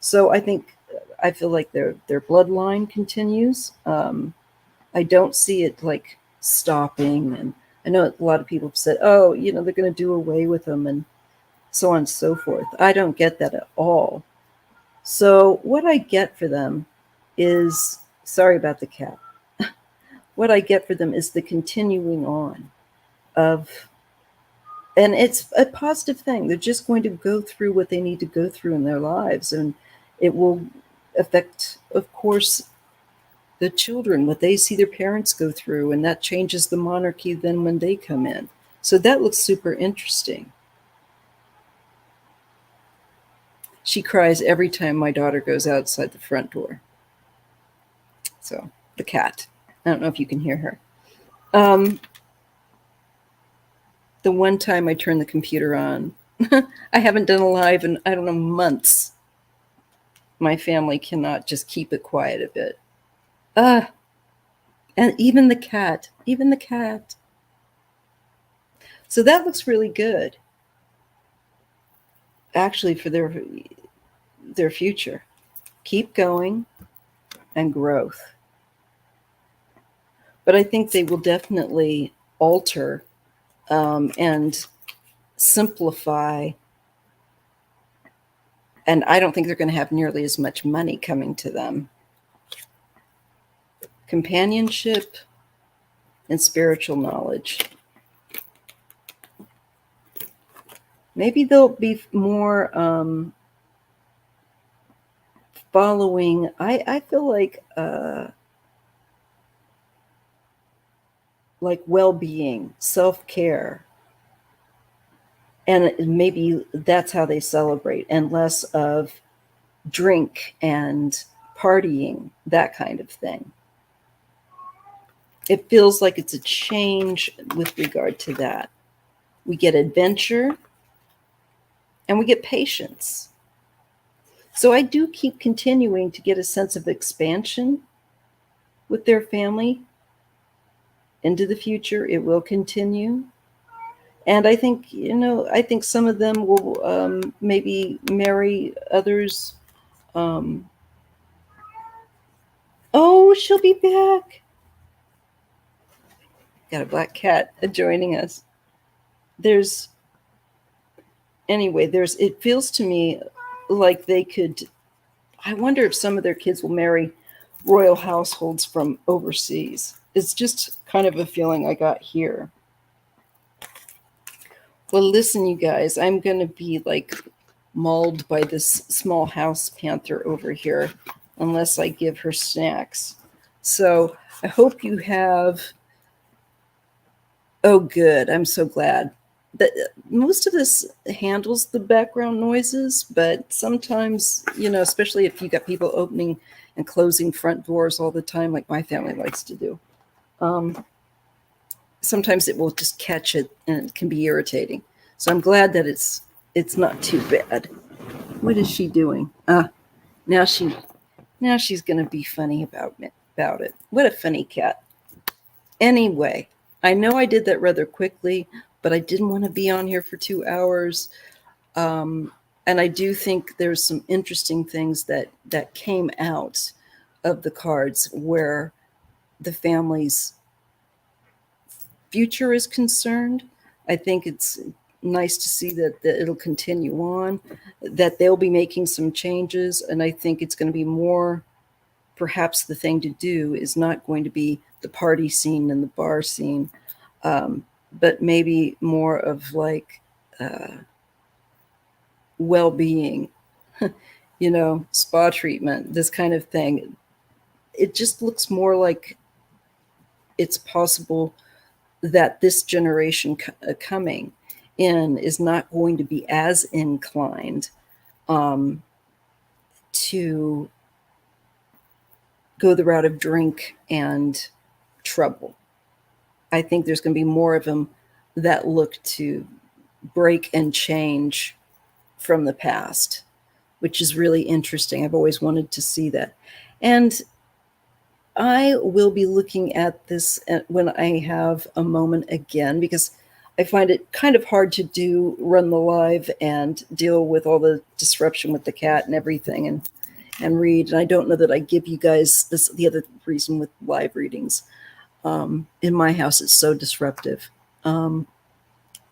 So I feel like their bloodline continues. I don't see it like stopping. And I know a lot of people have said, oh, they're going to do away with them and so on and so forth. I don't get that at all. So what I get for them is, sorry about the cat. What I get for them is the continuing on of, and it's a positive thing. They're just going to go through what they need to go through in their lives. And it will affect, of course, the children, what they see their parents go through. And that changes the monarchy then when they come in. So that looks super interesting. She cries every time my daughter goes outside the front door. So, the cat. I don't know if you can hear her. The one time I turned the computer on, I haven't done a live in, I don't know, months. My family cannot just keep it quiet a bit. And even the cat. So that looks really good, actually, for their future. Keep going and growth. But I think they will definitely alter and simplify. And I don't think they're going to have nearly as much money coming to them. Companionship and spiritual knowledge. Maybe they'll be more following. I feel like well-being, self-care, and maybe that's how they celebrate, and less of drink and partying, that kind of thing. It feels like it's a change with regard to that. We get adventure and we get patience. So I do keep continuing to get a sense of expansion with their family into the future. It will continue. And I think, I think some of them will maybe marry others. Oh, she'll be back. Got a black cat joining us. It feels to me like they could, I wonder if some of their kids will marry royal households from overseas. It's just kind of a feeling I got here. Well, listen, you guys, I'm going to be like mauled by this small house panther over here unless I give her snacks. So I hope you have. Oh, good. I'm so glad. That most of this handles the background noises, but sometimes, especially if you got people opening and closing front doors all the time, like my family likes to do, sometimes it will just catch it and it can be irritating. So I'm glad that it's not too bad. What is she doing? Now she's going to be funny about it. What a funny cat. Anyway, I know I did that rather quickly, but I didn't want to be on here for 2 hours. And I do think there's some interesting things that came out of the cards where the family's future is concerned. I think it's nice to see that it'll continue on, that they'll be making some changes. And I think it's going to be more, perhaps the thing to do is not going to be the party scene and the bar scene, but maybe more of like well-being, spa treatment, this kind of thing. It just looks more like it's possible that this generation coming in is not going to be as inclined to go the route of drink and trouble. I think there's going to be more of them that look to break and change from the past, which is really interesting. I've always wanted to see that. And I will be looking at this when I have a moment again, because I find it kind of hard to run the live and deal with all the disruption with the cat and everything and read. And I don't know that I give you guys this, the other reason with live readings. In my house, it's so disruptive that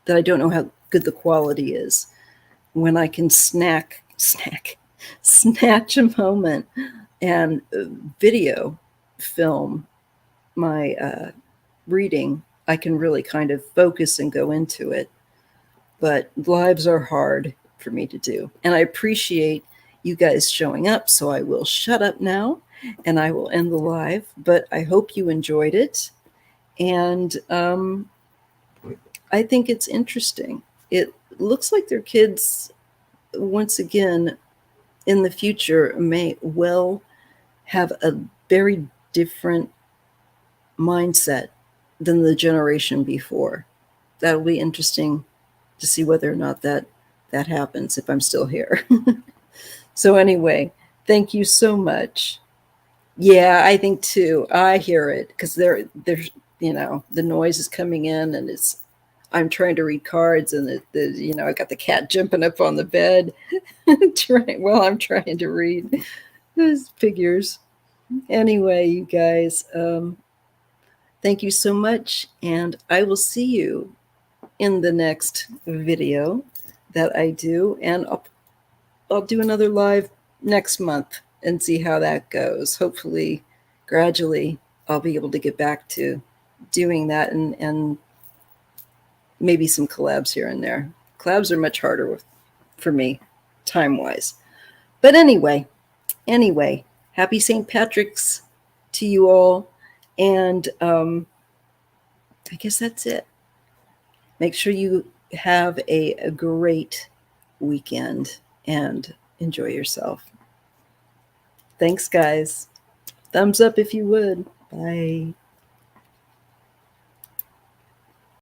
I don't know how good the quality is. When I can snatch a moment and video film my reading, I can really kind of focus and go into it. But lives are hard for me to do. And I appreciate you guys showing up, so I will shut up now and I will end the live. But I hope you enjoyed it. And I think it's interesting. It looks like their kids, once again, in the future, may well have a very different mindset than the generation before. That'll be interesting to see whether or not that happens if I'm still here. So anyway, thank you so much. Yeah, I think too. I hear it because there's the noise is coming in, and I'm trying to read cards, and I got the cat jumping up on the bed while I'm trying to read those figures. Anyway, you guys, thank you so much, and I will see you in the next video that I do, and I'll do another live next month and see how that goes. Hopefully, gradually, I'll be able to get back to doing that, and maybe some collabs here and there. Collabs are much harder for me, time-wise. But anyway, happy St. Patrick's to you all, and I guess that's it. Make sure you have a great weekend and enjoy yourself. Thanks, guys. Thumbs up if you would. Bye.